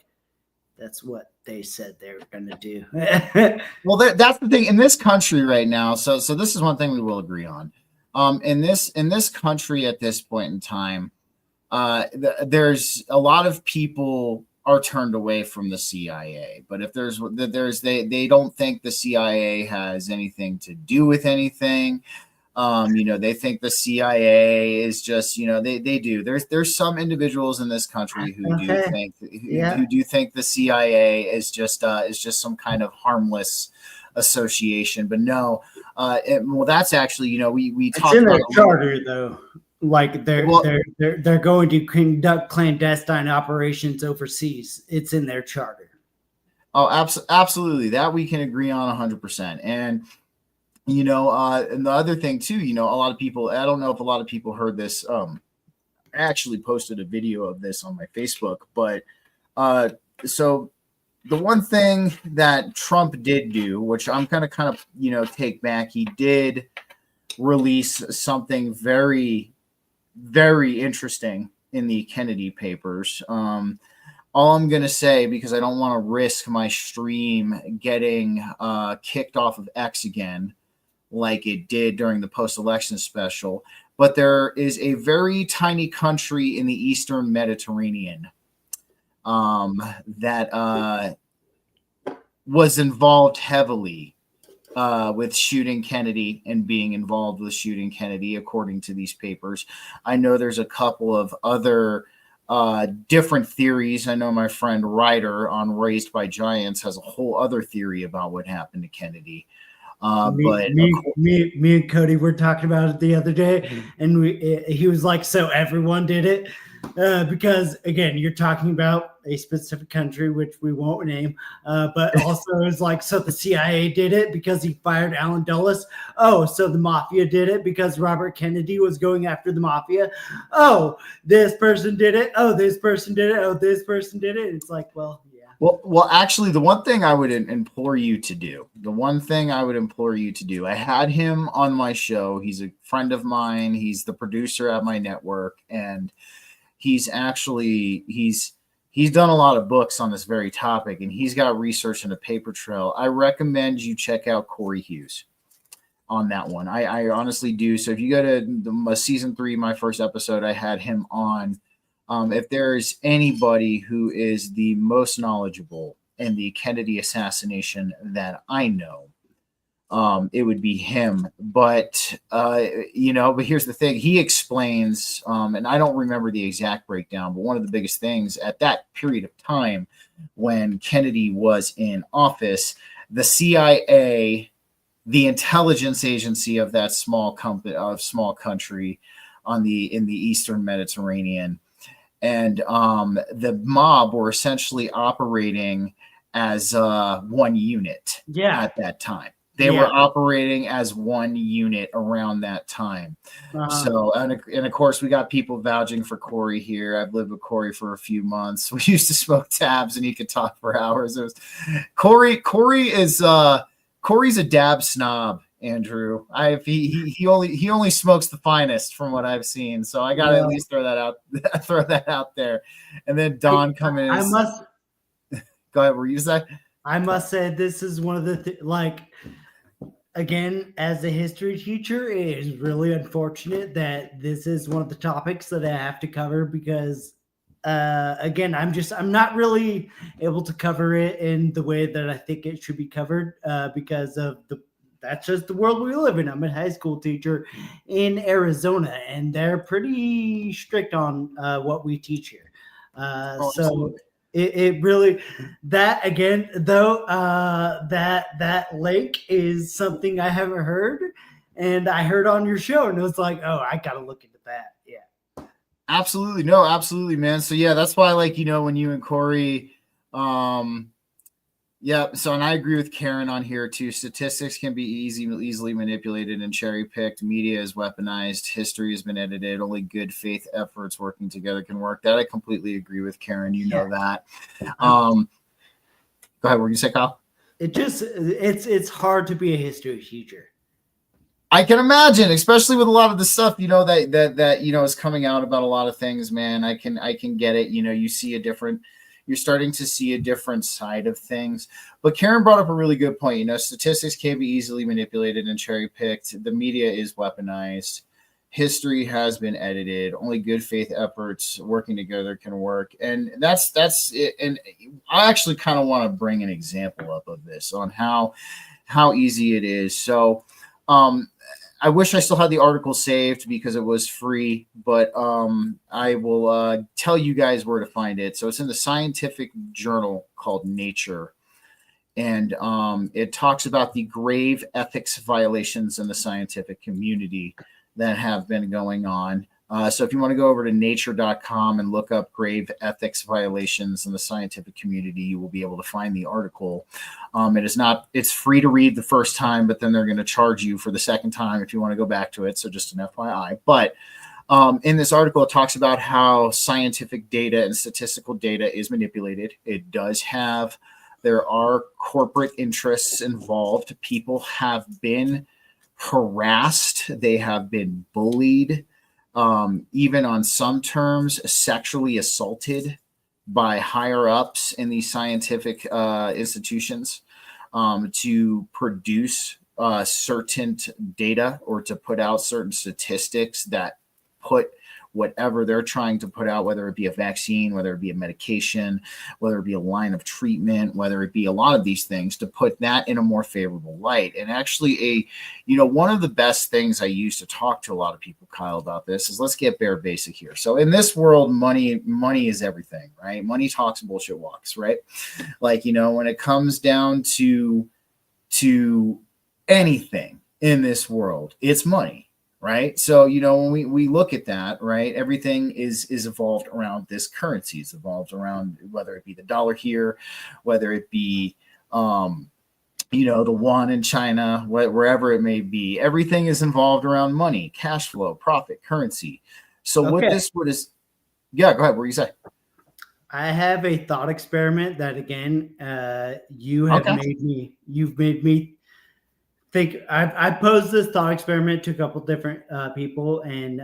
that's what they said they were going to do. Well, that's the thing in this country right now. So this is one thing we will agree on. In this country at this point in time, there's a lot of people are turned away from the CIA. But if they don't think the CIA has anything to do with anything. They think the CIA is just, they do. There's some individuals in this country who do think the CIA is just some kind of harmless association. But no, that's actually, we talked in about their charter though. Like they're going to conduct clandestine operations overseas. It's in their charter. Oh, absolutely. That we can agree on 100%. And and the other thing too, a lot of people, I don't know if a lot of people heard this. I actually posted a video of this on my Facebook, but so the one thing that Trump did do, which I'm going to kind of, take back, he did release something very, very interesting in the Kennedy papers. All I'm going to say, because I don't want to risk my stream getting kicked off of X again, like it did during the post-election special, but there is a very tiny country in the Eastern Mediterranean that was involved heavily with shooting Kennedy and being involved with shooting Kennedy, according to these papers. I know there's a couple of other different theories. I know my friend Ryder on Raised by Giants has a whole other theory about what happened to Kennedy. Me and Cody were talking about it the other day, and he was like, so everyone did it, because again, you're talking about a specific country which we won't name, but also it's like, so the CIA did it because he fired Allen Dulles. Oh, so the mafia did it because Robert Kennedy was going after the mafia. Oh, this person did it. Oh, this person did it. Oh, this person did it. It's like, well, yeah. Well, actually, the one thing I would implore you to do, I had him on my show. He's a friend of mine. He's the producer at my network, and he's done a lot of books on this very topic, and he's got research and a paper trail. I recommend you check out Corey Hughes on that one. I honestly do. So if you go to season 3, my first episode, I had him on. If there's anybody who is the most knowledgeable in the Kennedy assassination that I know, it would be him. But here's the thing. He explains, and I don't remember the exact breakdown, but one of the biggest things at that period of time when Kennedy was in office, the CIA, the intelligence agency of that small country in the Eastern Mediterranean, and the mob were essentially operating as one unit at that time. They were operating as one unit around that time. So, and of course, we got people vouching for Corey here. I've lived with Corey for a few months. We used to smoke tabs, and he could talk for hours. Corey's a dab snob, Andrew. He only smokes the finest from what I've seen. So I gotta at least throw that out there. And then Don coming in. Go ahead. Were you saying? I must say this is one of the again, as a history teacher, it is really unfortunate that this is one of the topics that I have to cover because again, I'm not really able to cover it in the way that I think it should be covered because of that's just the world we live in. I'm a high school teacher in Arizona, and they're pretty strict on what we teach here. It really, that again though, that lake is something I haven't heard, and I heard on your show, and it was like, oh, I gotta look into that. Yeah, Absolutely. No, absolutely, man. So yeah, that's why, like, when you and Corey, yeah. So, and I agree with Karen on here too. Statistics can be easily manipulated and cherry picked. Media is weaponized. History has been edited. Only good faith efforts working together can work. That I completely agree with, Karen. You know that. Go ahead. What did you say, Kyle? It's hard to be a history teacher. I can imagine, especially with a lot of the stuff, that is coming out about a lot of things, man. I can get it. You're starting to see a different side of things. But Karen brought up a really good point. Statistics can be easily manipulated and cherry picked. The media is weaponized. History has been edited. Only good faith efforts working together can work. And that's it. And I actually kind of want to bring an example up of this on how easy it is. So, I wish I still had the article saved because it was free, but I will tell you guys where to find it. So it's in the scientific journal called Nature, and it talks about the grave ethics violations in the scientific community that have been going on. So if you want to go over to nature.com and look up grave ethics violations in the scientific community, you will be able to find the article. It's free to read the first time, but then they're going to charge you for the second time if you want to go back to it. So just an FYI. But in this article, it talks about how scientific data and statistical data is manipulated. There are corporate interests involved. People have been harassed. They have been bullied. Even on some terms, sexually assaulted by higher ups in these scientific institutions to produce certain data or to put out certain statistics that put whatever they're trying to put out, whether it be a vaccine, whether it be a medication, whether it be a line of treatment, whether it be a lot of these things, to put that in a more favorable light. And actually one of the best things I use to talk to a lot of people, Kyle, about this is, let's get bare basic here. So in this world, money is everything, right? Money talks, bullshit walks, right? Like, when it comes down to anything in this world, it's money. Right. So, when we look at that, right, everything is evolved around this currency. It's evolved around whether it be the dollar here, whether it be, the yuan in China, wherever it may be. Everything is involved around money, cash flow, profit, currency. So Okay. Yeah, go ahead. What were you say? I have a thought experiment that, again, you've made me think. I posed this thought experiment to a couple different people, and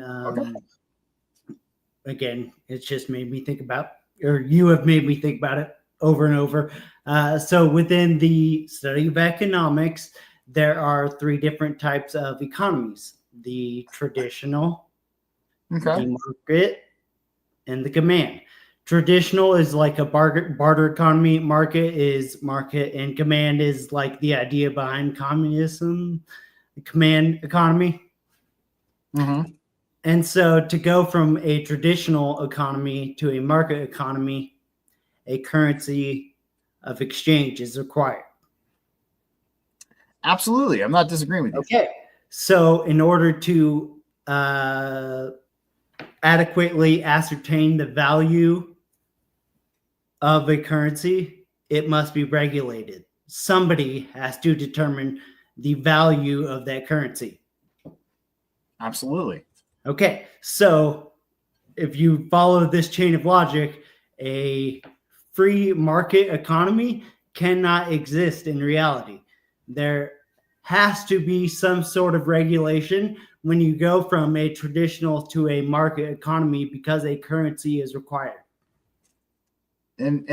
again, it's just made me think about, or you have made me think about it over and over. So within the study of economics, there are three different types of economies: the traditional, the market, and the command. Traditional is like a barter economy. Market is market, and command is like the idea behind communism, the command economy. Mm-hmm. And so to go from a traditional economy to a market economy, a currency of exchange is required. Absolutely. I'm not disagreeing with you. Okay. So in order to adequately ascertain the value of a currency, it must be regulated. Somebody has to determine the value of that currency. Absolutely. Okay, so if you follow this chain of logic, a free market economy cannot exist in reality. There has to be some sort of regulation when you go from a traditional to a market economy, because a currency is required. And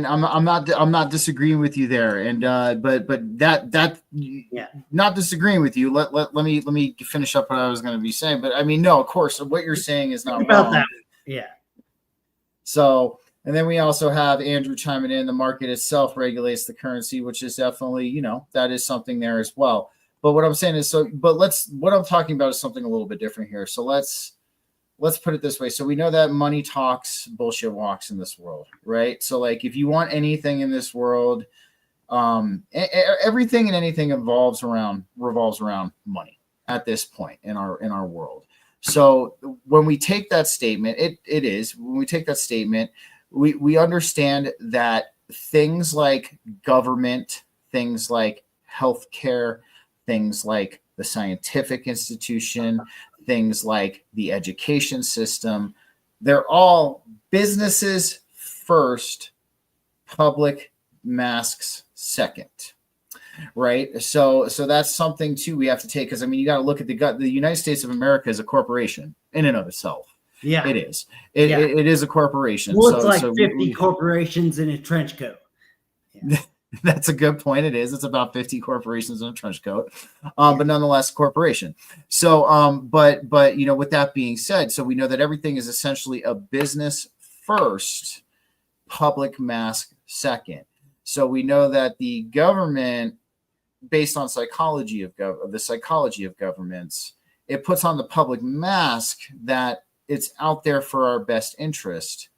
I'm not disagreeing with you there, and but that Yeah, not disagreeing with you. Let me finish up what I was going to be saying. But I mean, no, of course, what you're saying is not about wrong. that. Yeah. So, and then we also have Andrew chiming in. The market itself regulates the currency, which is definitely, that is something there as well. But what I'm saying is, what I'm talking about is something a little bit different here. So let's let's put it this way. So we know that money talks, bullshit walks in this world, right? So like if you want anything in this world, everything and anything revolves around money at this point in our world. So when we take that statement, when we take that statement, we understand that things like government, things like healthcare, things like the scientific institution, things like the education system, they're all businesses first, public masks second, right? So that's something too we have to take, because I mean you got to look at the United States of America is a corporation in and of itself. Yeah, it is. It is a corporation. Well, it's like 50 corporations in a trench coat. Yeah. That's a good point. It is. It's about 50 corporations in a trench coat, but nonetheless, corporation. So, but with that being said, so we know that everything is essentially a business first, public mask second. So we know that the government, based on the psychology of governments, it puts on the public mask that it's out there for our best interest.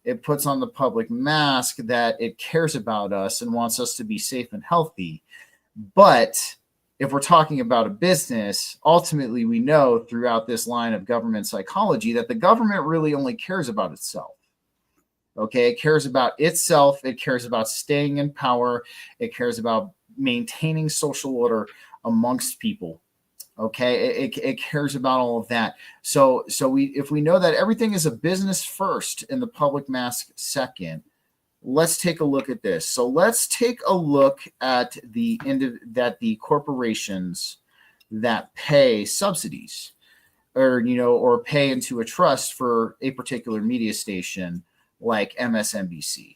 It puts on the public mask that it cares about us and wants us to be safe and healthy. But if we're talking about a business, ultimately we know throughout this line of government psychology that the government really only cares about itself. Okay, it cares about itself. It cares about staying in power. It cares about maintaining social order amongst people. Okay, it cares about all of that. So if we know that everything is a business first and the public mask second, let's take a look at this. So let's take a look at the corporations that pay subsidies, or pay into a trust for a particular media station like MSNBC.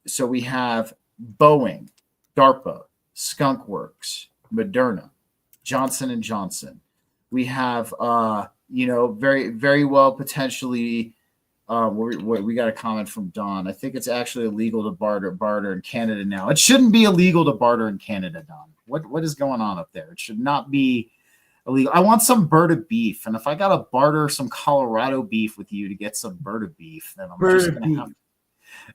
So we have Boeing, DARPA, Skunkworks, Moderna, Johnson & Johnson. We have, very, very well potentially, we got a comment from Don. I think it's actually illegal to barter in Canada now. It shouldn't be illegal to barter in Canada, Don. What is going on up there? It should not be illegal. I want some Berta beef, and if I got to barter some Colorado beef with you to get some Berta beef, then I'm just going to have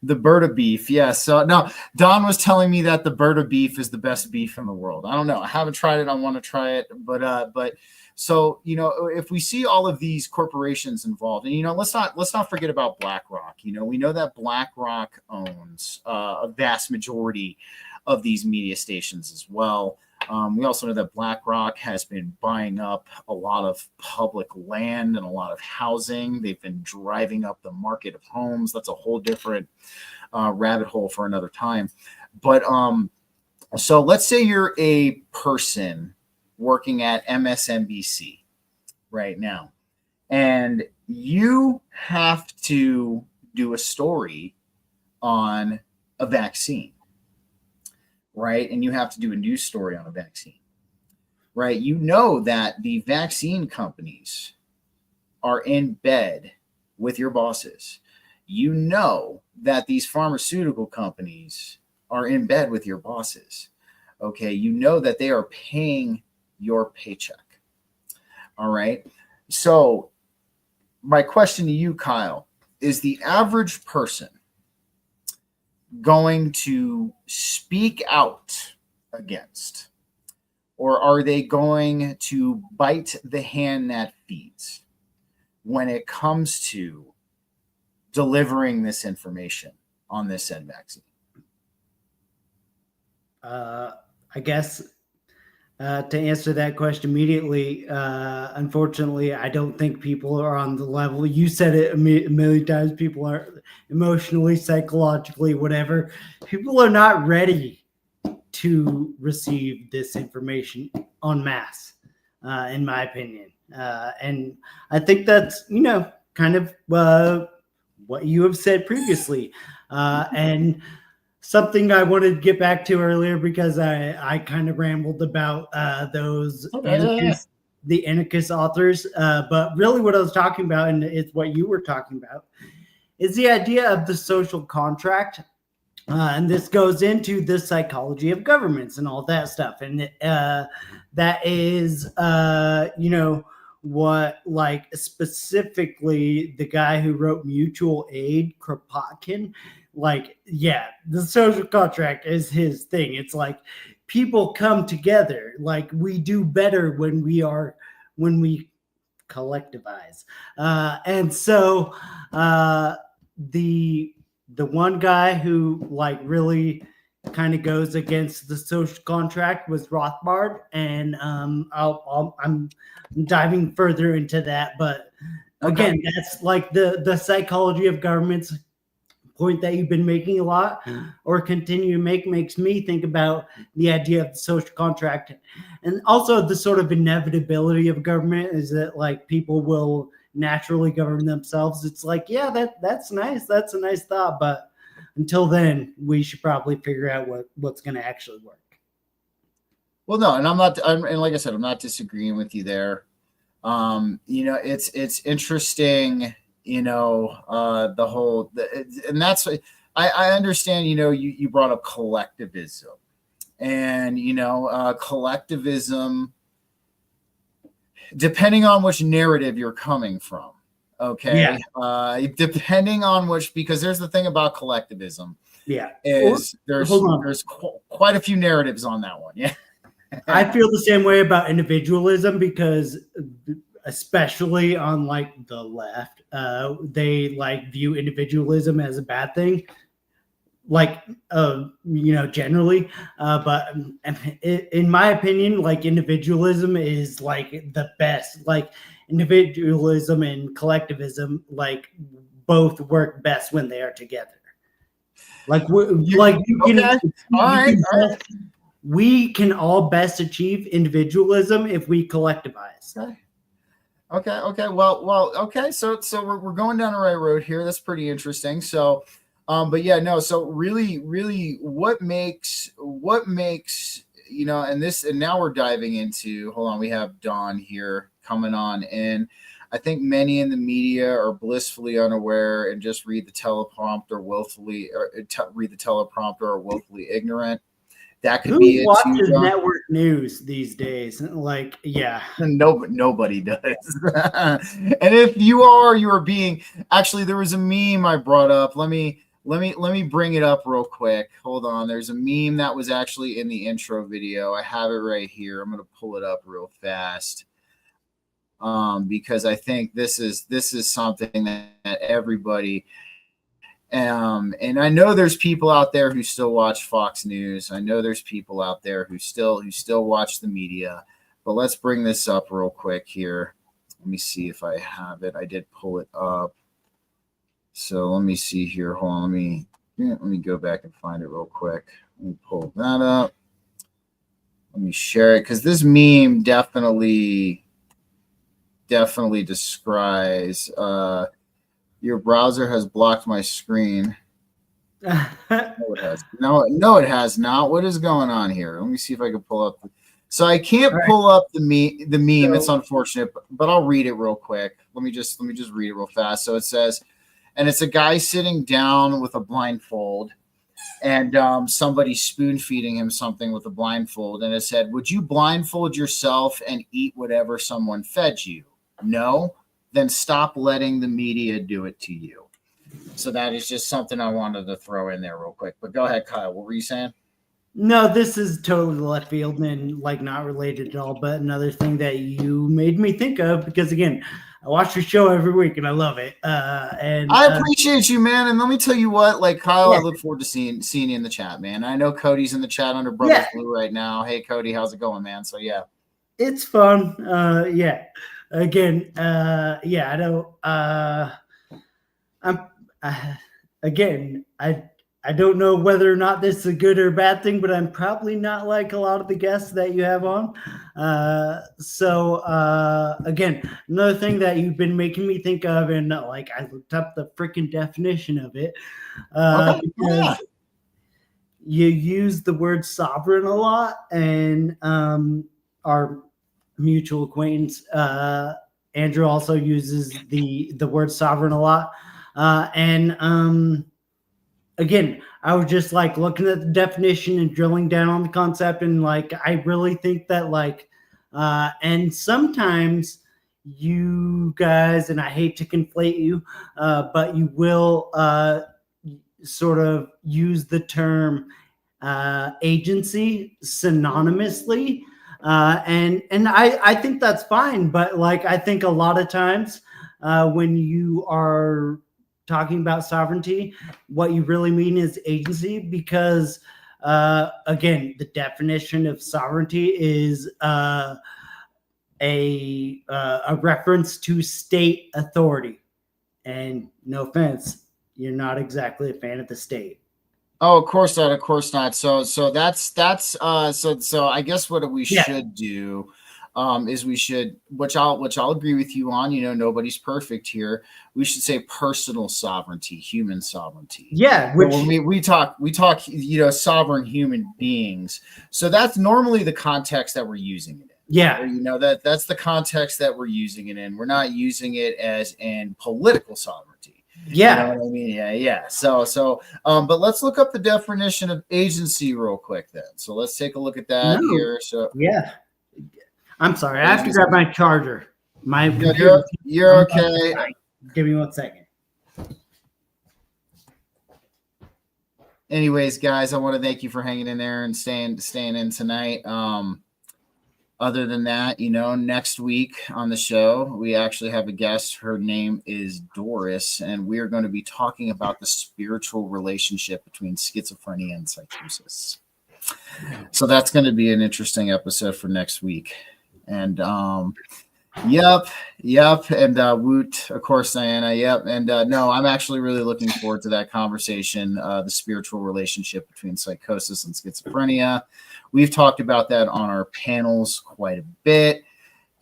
the Berta beef. Yeah. So no, Don was telling me that the Berta beef is the best beef in the world. I don't know. I haven't tried it. I want to try it. But so, if we see all of these corporations involved, and, let's not forget about BlackRock. We know that BlackRock owns a vast majority of these media stations as well. We also know that BlackRock has been buying up a lot of public land and a lot of housing. They've been driving up the market of homes. That's a whole different rabbit hole for another time. But so let's say you're a person working at MSNBC right now, and you have to do a story on a vaccine. Right? And you have to do a news story on a vaccine, right? You know that the vaccine companies are in bed with your bosses. You know that these pharmaceutical companies are in bed with your bosses. Okay. You know that they are paying your paycheck. All right. So my question to you, Kyle, is the average person going to speak out against, or are they going to bite the hand that feeds when it comes to delivering this information on this said vaccine? I guess to answer that question immediately, unfortunately, I don't think people are on the level. You said it a million times. People are emotionally, psychologically, whatever. People are not ready to receive this information en masse, in my opinion. And I think that's, kind of what you have said previously. And something I wanted to get back to earlier, because I kind of rambled about those the anarchist authors. But really what I was talking about, and it's what you were talking about, is the idea of the social contract. And this goes into the psychology of governments and all that stuff. And that is, what, like, specifically the guy who wrote Mutual Aid, Kropotkin, like, yeah, the social contract is his thing. It's like people come together. Like, we do better when we collectivize. And so the one guy who, like, really kind of goes against the social contract was Rothbard, and I'm diving further into that. But again, that's like the psychology of governments point that you've been making a lot or continue to make makes me think about the idea of the social contract, and also the sort of inevitability of government is that, like, people will naturally govern themselves. It's like, yeah, that's nice. That's a nice thought. But until then, we should probably figure out what's going to actually work. Well, no, and and like I said, I'm not disagreeing with you there. It's interesting, the whole, and that's, I understand, you brought up collectivism, and, collectivism, depending on which narrative you're coming from. Okay. Yeah. Depending on which, because there's the thing about collectivism. Yeah. There's quite a few narratives on that one. Yeah. I feel the same way about individualism, because especially on, like, the left, they, like, view individualism as a bad thing, like, generally, but in my opinion, like, individualism is, like, the best. Like, individualism and collectivism, like, both work best when they are together. Like, we can all best achieve individualism if we collectivize. Okay. Well. Okay. So we're going down the right road here. That's pretty interesting. So, but yeah, no. So really, what makes, and now we're diving into. Hold on, we have Dawn here coming on, and I think many in the media are blissfully unaware and just read the teleprompter willfully, or read the teleprompter or willfully ignorant. That could be it. Who watches network news these days? Like, yeah, nobody does. And if you are being, actually, there was a meme I brought up. Let me bring it up real quick. Hold on. There's a meme that was actually in the intro video. I have it right here. I'm gonna pull it up real fast. Because I think this is something that everybody, and I know there's people out there who still watch Fox News. I know there's people out there who still watch the media. But let's bring this up real quick here. Let me see if I have it. I did pull it up. So let me see here. Hold on. Let me go back and find it real quick. Let me pull that up. Let me share it, because this meme definitely describes your browser has blocked my screen. No, it has. No, it has not. What is going on here? Let me see if I can pull up. So I can't pull up the meme. It's unfortunate, but I'll read it real quick. Let me just read it real fast. So it says, and it's a guy sitting down with a blindfold, and somebody spoon feeding him something with a blindfold, and it said, "Would you blindfold yourself and eat whatever someone fed you? No? Then stop letting the media do it to you." So that is just something I wanted to throw in there real quick. But go ahead, Kyle. What were you saying? No, this is totally left field and, like, not related at all. But another thing that you made me think of, because again, I watch your show every week and I love it. And I appreciate you, man. And let me tell you what, like, Kyle, I look forward to seeing you in the chat, man. I know Cody's in the chat under Brothers Blue right now. Hey, Cody, how's it going, man? So yeah, it's fun. Again, I don't. I don't know whether or not this is a good or bad thing, but I'm probably not like a lot of the guests that you have on. Again, another thing that you've been making me think of, and like, I looked up the freaking definition of it, because you use the word sovereign a lot, and our mutual acquaintance Andrew also uses the word sovereign a lot, again, I was just like looking at the definition and drilling down on the concept, and like, I really think that, like, and sometimes you guys, and I hate to conflate you, but you will sort of use the term agency synonymously. And I think that's fine. But like, I think a lot of times when you are talking about sovereignty, what you really mean is agency, because again, the definition of sovereignty is a reference to state authority. And no offense, you're not exactly a fan of the state. Oh, of course not. Of course not. So that's so I guess what we should do is we should, which I'll agree with you on. Nobody's perfect here. We should say personal sovereignty, human sovereignty. Yeah, which when we talk, sovereign human beings. So that's normally the context that we're using it in. Yeah, that's the context that we're using it in. We're not using it as in political sovereignty. Yeah. You know what I mean? Yeah. So, but let's look up the definition of agency real quick then. So let's take a look at that here. So yeah. I'm sorry. I have to grab my charger. You're okay. Give me 1 second. Anyways, guys, I want to thank you for hanging in there and staying in tonight. Other than that, next week on the show, we actually have a guest. Her name is Doris, and we are going to be talking about the spiritual relationship between schizophrenia and psychosis. So that's going to be an interesting episode for next week. And yep. And Woot, of course, Diana. Yep. And no, I'm actually really looking forward to that conversation, the spiritual relationship between psychosis and schizophrenia. We've talked about that on our panels quite a bit.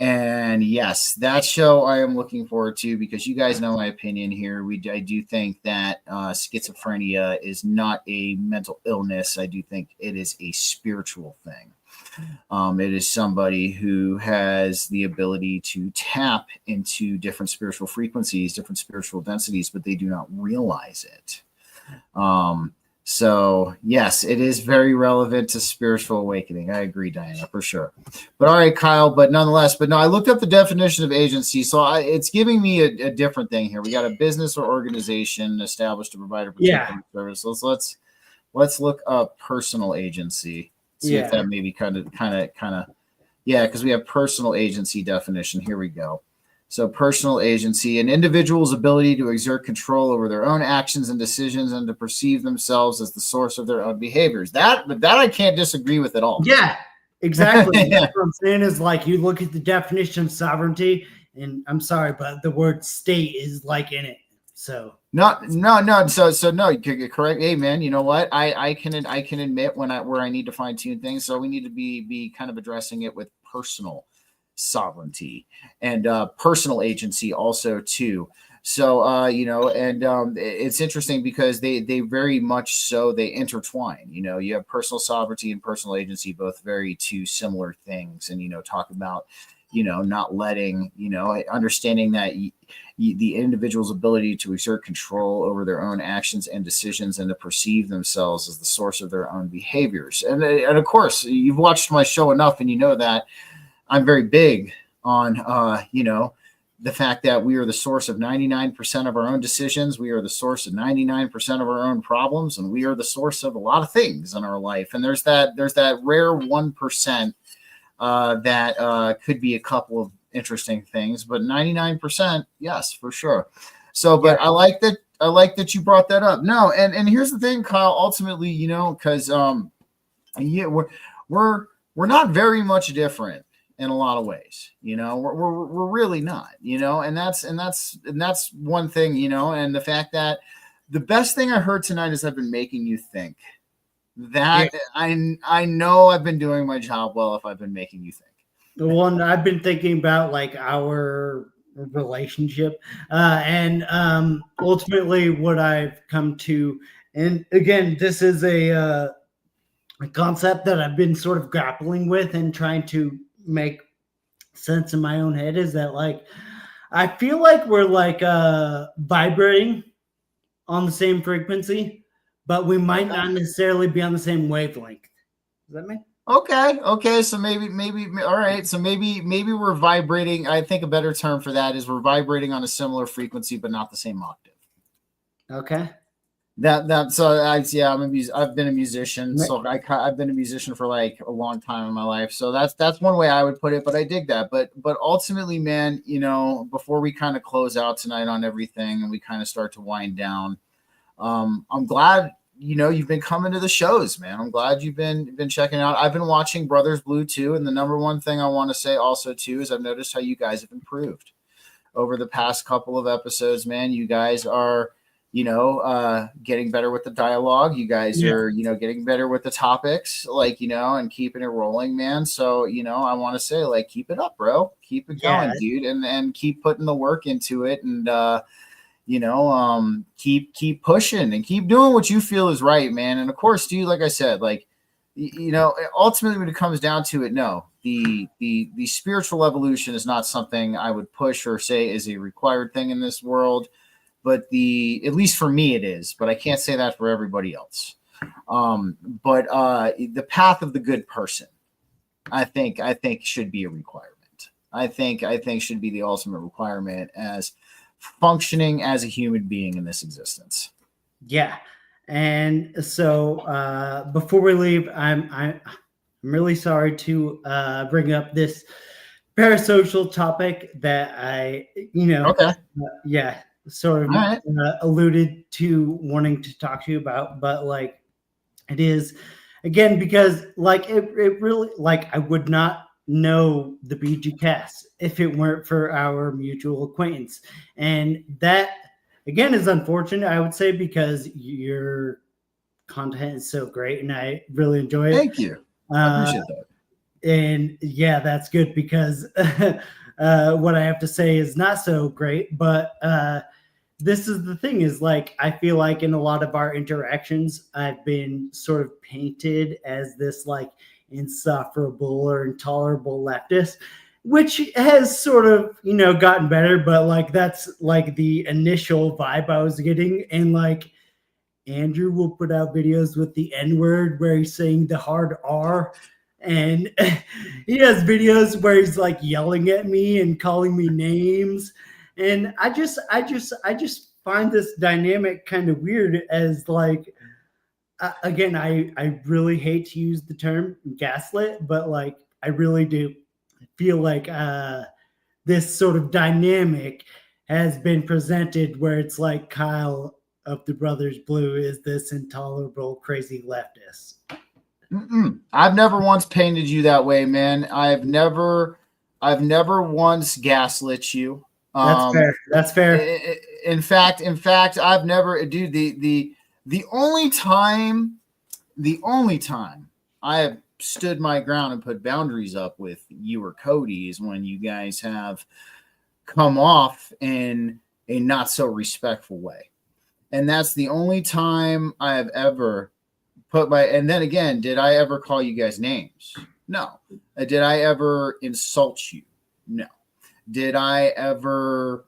And yes, that show I am looking forward to, because you guys know my opinion here. I do think that schizophrenia is not a mental illness. I do think it is a spiritual thing. It is somebody who has the ability to tap into different spiritual frequencies, different spiritual densities, but they do not realize it. So yes, it is very relevant to spiritual awakening. I agree, Diana, for sure. But all right, Kyle, but nonetheless, no, I looked up the definition of agency. So it's giving me a different thing here. We got a business or organization established to provide a particular service. Let's look up personal agency. See if that maybe kind of, because we have personal agency definition. Here we go. So personal agency, an individual's ability to exert control over their own actions and decisions and to perceive themselves as the source of their own behaviors. That I can't disagree with at all. Yeah, exactly. That's what I'm saying is, like, you look at the definition of sovereignty, and I'm sorry, but the word state is like in it. So no. So no, you're correct. Hey man, you know what? I can admit where I need to fine tune things. So we need to be kind of addressing it with personal sovereignty and personal agency also too. So it's interesting because they very much so they intertwine. You have personal sovereignty and personal agency, both very two similar things. And talk about not letting understanding that the individual's ability to exert control over their own actions and decisions and to perceive themselves as the source of their own behaviors. And of course, you've watched my show enough, and you know that I'm very big on, the fact that we are the source of 99% of our own decisions. We are the source of 99% of our own problems, and we are the source of a lot of things in our life. And there's that rare 1% that could be a couple of interesting things, but 99%, yes, for sure. So, but I like that you brought that up. No, and here's the thing, Kyle. Ultimately, because we're not very much different in a lot of ways. We're really not. And that's one thing. And the fact that the best thing I heard tonight is I've been making you think. That I know I've been doing my job well if I've been making you think. The one I've been thinking about, like, our relationship, and ultimately what I've come to, and again, this is a concept that I've been sort of grappling with and trying to make sense in my own head, is that, like, I feel like we're like vibrating on the same frequency, but we might not necessarily be on the same wavelength. Does that make? Okay. So maybe, all right. So maybe we're vibrating. I think a better term for that is we're vibrating on a similar frequency, but not the same octave. Okay. I've been a musician, so I've been a musician for like a long time in my life. So that's one way I would put it. But I dig that. But ultimately, man, before we kind of close out tonight on everything and we kind of start to wind down, I'm glad you've been coming to the shows, man. I'm glad you've been checking out. I've been watching Brothers Blue too, and the number one thing I want to say also too is I've noticed how you guys have improved over the past couple of episodes, man. You guys are getting better with the dialogue. You guys are, getting better with the topics, and keeping it rolling, man. So, I want to say, keep it up, bro. Keep it going, dude, and keep putting the work into it, and keep pushing and keep doing what you feel is right, man. And of course, dude, like I said, ultimately when it comes down to it, no, the spiritual evolution is not something I would push or say is a required thing in this world. But at least for me it is, but I can't say that for everybody else. But the path of the good person, I think should be a requirement. I think should be the ultimate requirement as functioning as a human being in this existence. Yeah. And so before we leave, I'm really sorry to bring up this parasocial topic that I, sort of alluded to wanting to talk to you about, but it is again because it really I would not know the BG cast if it weren't for our mutual acquaintance, and that again is unfortunate, I would say, because your content is so great and I really enjoy it. Thank you. I appreciate that. And yeah, that's good because what I have to say is not so great, but this is the thing is I feel like in a lot of our interactions, I've been sort of painted as this insufferable or intolerable leftist, which has sort of, gotten better. But that's the initial vibe I was getting. And Andrew will put out videos with the N-word where he's saying the hard R. And he has videos where he's yelling at me and calling me names. And I just find this dynamic kind of weird as again, I really hate to use the term gaslit, but I really do feel this sort of dynamic has been presented where it's Kyle of the Brothers Blue is this intolerable, crazy leftist. I've never once painted you that way, man. I've never once gaslit you. That's fair. In fact, I've never, dude. The only time I have stood my ground and put boundaries up with you or Cody is when you guys have come off in a not so respectful way, and that's the only time I have ever put my. And then again, did I ever call you guys names? No. Did I ever insult you? No. Did I ever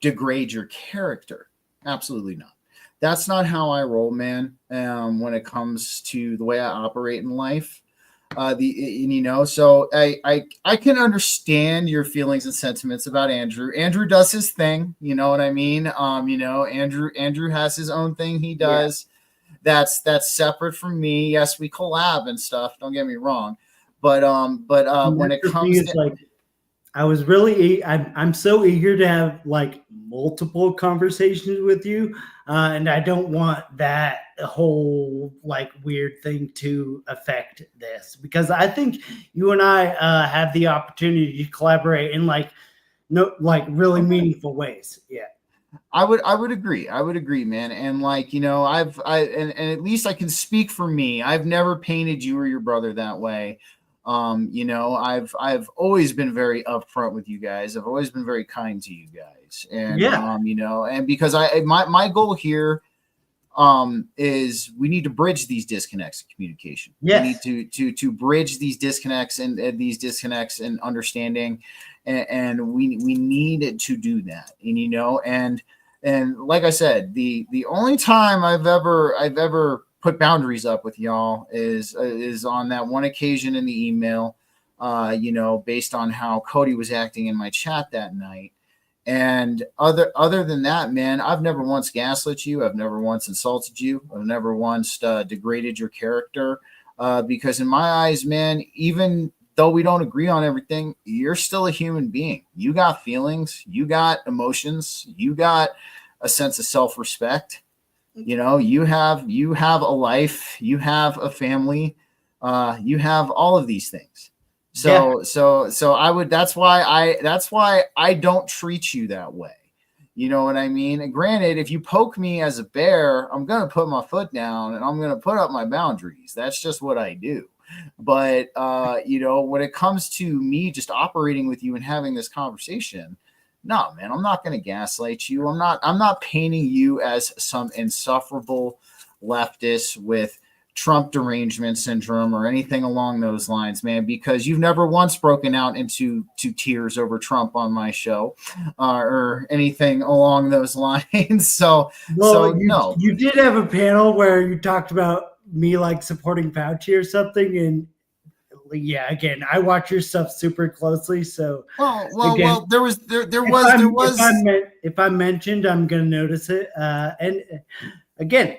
degrade your character? Absolutely not. That's not how I roll, man. When it comes to the way I operate in life, so I can understand your feelings and sentiments about Andrew. Andrew does his thing, you know what I mean? Andrew has his own thing he does. Yeah. That's separate from me. Yes, we collab and stuff. Don't get me wrong, but when it comes to I was really, I'm so eager to have multiple conversations with you. And I don't want that whole weird thing to affect this, because I think you and I have the opportunity to collaborate in really meaningful ways. Yeah. I would agree, man. And and at least I can speak for me. I've never painted you or your brother that way. I've always been very upfront with you guys. I've always been very kind to you guys. And, and because my goal here, is we need to bridge these disconnects in communication. Yes. We need to bridge these disconnects and understanding. And we need to do that. And, and like I said, the only time I've ever put boundaries up with y'all is on that one occasion in the email, based on how Cody was acting in my chat that night. And other than that, man, I've never once gaslit you. I've never once insulted you. I've never once degraded your character, because in my eyes, man, even though we don't agree on everything, you're still a human being. You got feelings, you got emotions, you got a sense of self-respect. You have a life, you have a family, you have all of these things. So that's why I don't treat you that way. You know what I mean? And granted, if you poke me as a bear, I'm going to put my foot down and I'm going to put up my boundaries. That's just what I do. But, when it comes to me just operating with you and having this conversation, no, man, I'm not going to gaslight you. I'm not painting you as some insufferable leftist with Trump derangement syndrome or anything along those lines, man, because you've never once broken out into tears over Trump on my show, or anything along those lines. No. You did have a panel where you talked about me like supporting Fauci or something, and yeah, again, I watch your stuff super closely. So well, there was. If I'm mentioned, I'm gonna notice it. And again,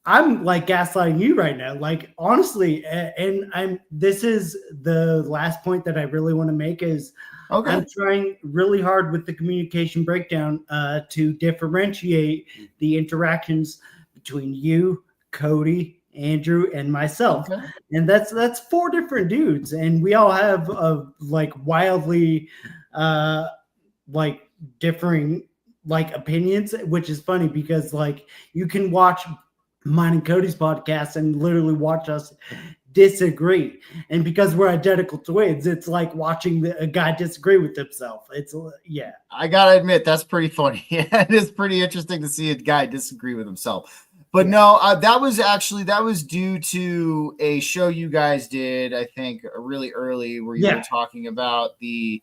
I'm like gaslighting you right now. Like honestly, and this is the last point that I really want to make is okay. I'm trying really hard with the communication breakdown to differentiate the interactions between you, Cody, Andrew, and myself. Okay. And that's 4 different dudes, and we all have like wildly like differing like opinions, which is funny because like you can watch mine and Cody's podcast and literally watch us disagree, and because we're identical twins, it's like watching a guy disagree with himself. It's I gotta admit, that's pretty funny. It is pretty interesting to see a guy disagree with himself. But no, that was due to a show you guys did, I think, really early, where you were talking about I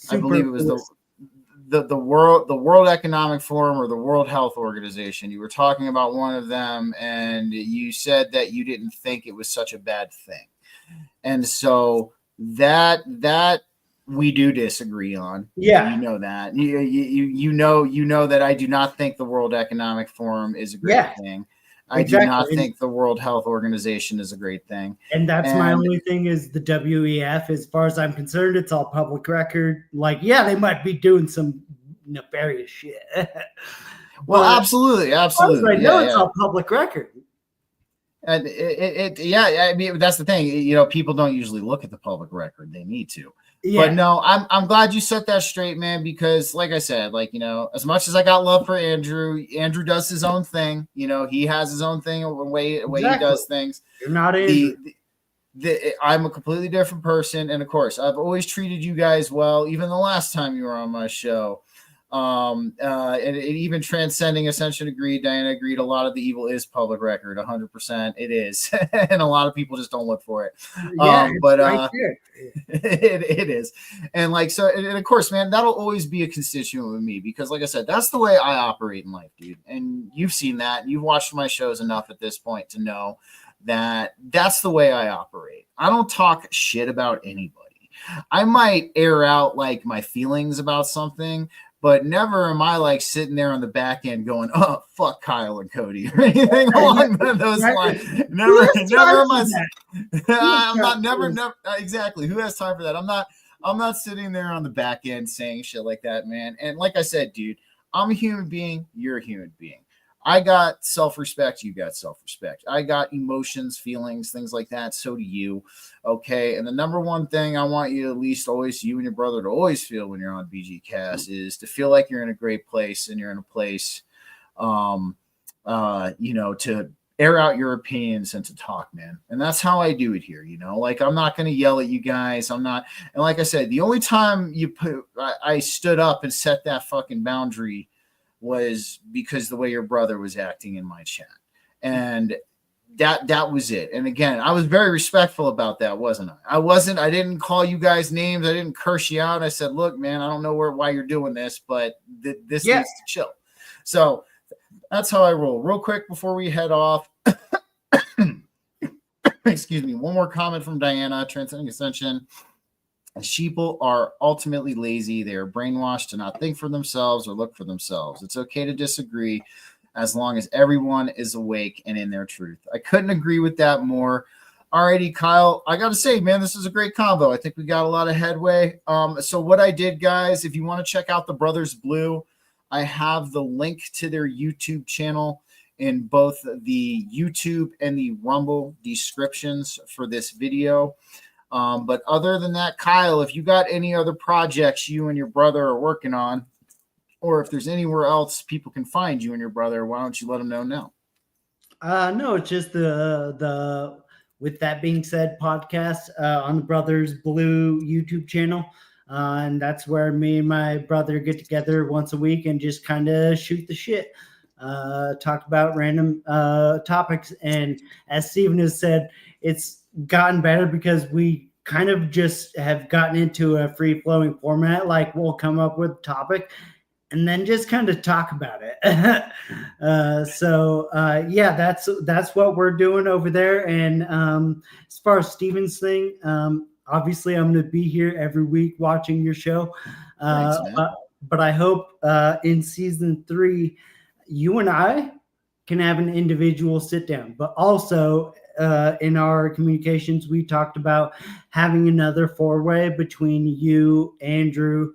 believe it was the World Economic Forum or the World Health Organization. You were talking about one of them, and you said that you didn't think it was such a bad thing, and so that we do disagree on. Yeah, you know that. You know that I do not think the World Economic Forum is a great thing. I do not think the World Health Organization is a great thing. And that's my only thing is the WEF. As far as I'm concerned, it's all public record. Like, yeah, they might be doing some nefarious shit. Well, absolutely. It's all public record. And I mean, that's the thing. People don't usually look at the public record. They need to. Yeah. But no, I'm glad you set that straight, man, because like I said, as much as I got love for Andrew does his own thing. He has his own thing, the way he does things. You're not Andrew. I'm a completely different person. And of course, I've always treated you guys well, even the last time you were on my show. And even transcending Ascension agreed, Diana agreed, a lot of the evil is public record, 100%. It is. And a lot of people just don't look for it. It is. And and of course, man, that'll always be a constituent with me, because like I said, that's the way I operate in life, dude. And you've seen that. You've watched my shows enough at this point to know that that's the way I operate. I don't talk shit about anybody. I might air out my feelings about something, but never am I sitting there on the back end going, "Oh, fuck Kyle and Cody," or anything along those lines. Never am I. I'm not. Never. Exactly. Who has time for that? I'm not sitting there on the back end saying shit like that, man. And like I said, dude, I'm a human being. You're a human being. I got self-respect. You got self-respect. I got emotions, feelings, things like that. So do you. Okay. And the number one thing I want you, at least always, you and your brother, to always feel when you're on BG Cast is to feel like you're in a great place, and you're in a place, to air out your opinions and to talk, man. And that's how I do it here. I'm not going to yell at you guys. I'm not. And like I said, the only time I stood up and set that fucking boundary was because the way your brother was acting in my chat, and that was it. And again, I was very respectful about that, wasn't I? I didn't call you guys names. I didn't curse you out. I said, look, man, I don't know why you're doing this, but this needs to chill. So that's how I roll. Real quick before we head off, excuse me, one more comment from Diana, Transcending Ascension. Sheeple are ultimately lazy. They are brainwashed to not think for themselves or look for themselves. It's okay to disagree as long as everyone is awake and in their truth. I couldn't agree with that more. Alrighty, Kyle, I got to say, man, this is a great combo. I think we got a lot of headway. So what I did, guys, if you want to check out the Brothers Blue, I have the link to their YouTube channel in both the YouTube and the Rumble descriptions for this video. But other than that, Kyle, if you got any other projects you and your brother are working on, or if there's anywhere else people can find you and your brother, why don't you let them know now? No, it's just the With That Being Said podcast on the Brothers Blue YouTube channel. And that's where me and my brother get together once a week and just kind of shoot the shit, talk about random topics. And as Steven has said, it's gotten better because we kind of just have gotten into a free-flowing format. Like, we'll come up with a topic and then just kind of talk about it. Yeah, that's what we're doing over there. And as far as Steven's thing, obviously I'm going to be here every week watching your show. Thanks, but I hope in season 3, you and I can have an individual sit down, but also in our communications, we talked about having another 4-way between you, Andrew,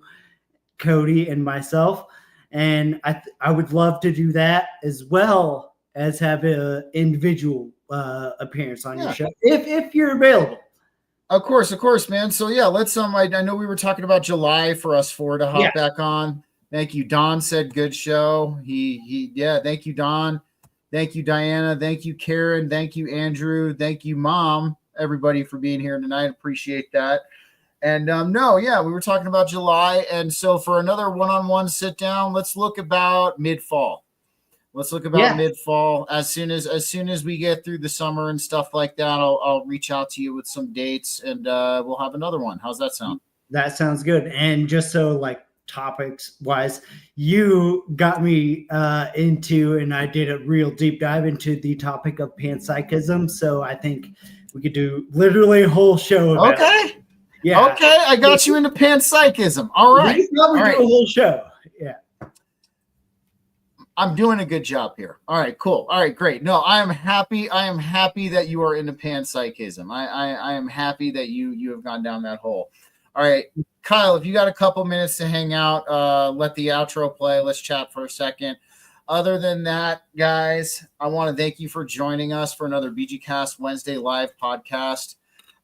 Cody, and myself. And I would love to do that, as well as have an individual appearance on your show if you're available. Of course, man. So yeah, let's I know we were talking about July for us 4 to hop back on. Thank you. Don said good show. Thank you, Don. Thank you, Diana. Thank you, Karen. Thank you, Andrew. Thank you, Mom. Everybody for being here tonight. Appreciate that. And we were talking about July. And so for another one-on-one sit down, let's look about mid-fall. Mid-fall. As soon as we get through the summer and stuff like that, I'll reach out to you with some dates, and we'll have another one. How's that sound? That sounds good. And just so topics wise, you got me into, and I did a real deep dive into the topic of panpsychism. So I think we could do literally a whole show about it. Yeah. Okay. I got you into panpsychism. All right. We probably do a whole show. Yeah. I'm doing a good job here. All right, cool. All right, great. No, I am happy. I am happy that you are into panpsychism. I am happy that you have gone down that hole. All right, Kyle, if you got a couple minutes to hang out, let the outro play. Let's chat for a second. Other than that, guys, I want to thank you for joining us for another BG-Cast Wednesday live podcast.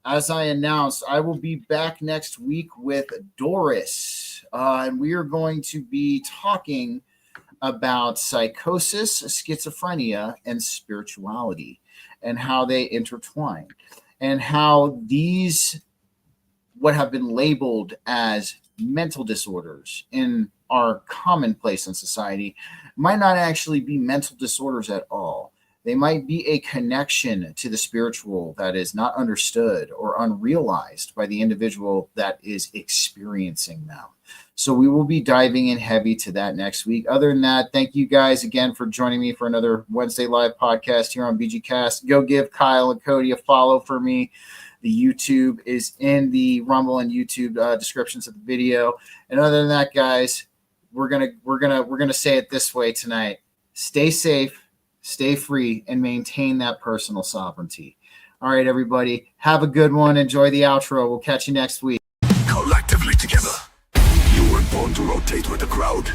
As I announced, I will be back next week with Doris, and we are going to be talking about psychosis, schizophrenia, and spirituality, and how they intertwine, and how these what have been labeled as mental disorders in our commonplace in society might not actually be mental disorders at all. They might be a connection to the spiritual that is not understood or unrealized by the individual that is experiencing them. So we will be diving in heavy to that next week. Other than that, thank you guys again for joining me for another Wednesday live podcast here on BG-Cast. Go give Kyle and Cody a follow for me. The YouTube is in the Rumble and YouTube descriptions of the video. And other than that, guys, we're gonna say it this way tonight: stay safe, stay free, and maintain that personal sovereignty. All right, everybody, have a good one. Enjoy the outro. We'll catch you next week. Collectively together, you were born to rotate with the crowd.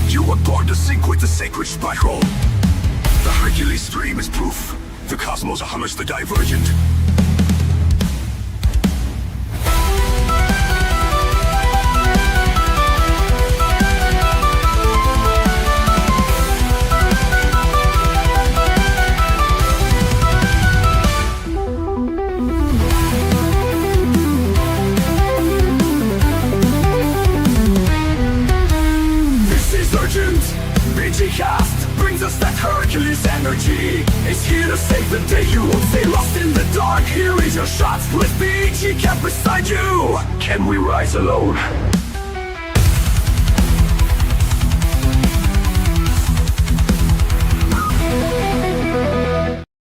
You were born to sync with the sacred spiral. The Hercules stream is proof. The cosmos hummus the divergent. BG-Cast brings us that Hercules energy. It's here to save the day. You won't stay lost in the dark. Here is your shot with BG kept beside you. Can we rise alone?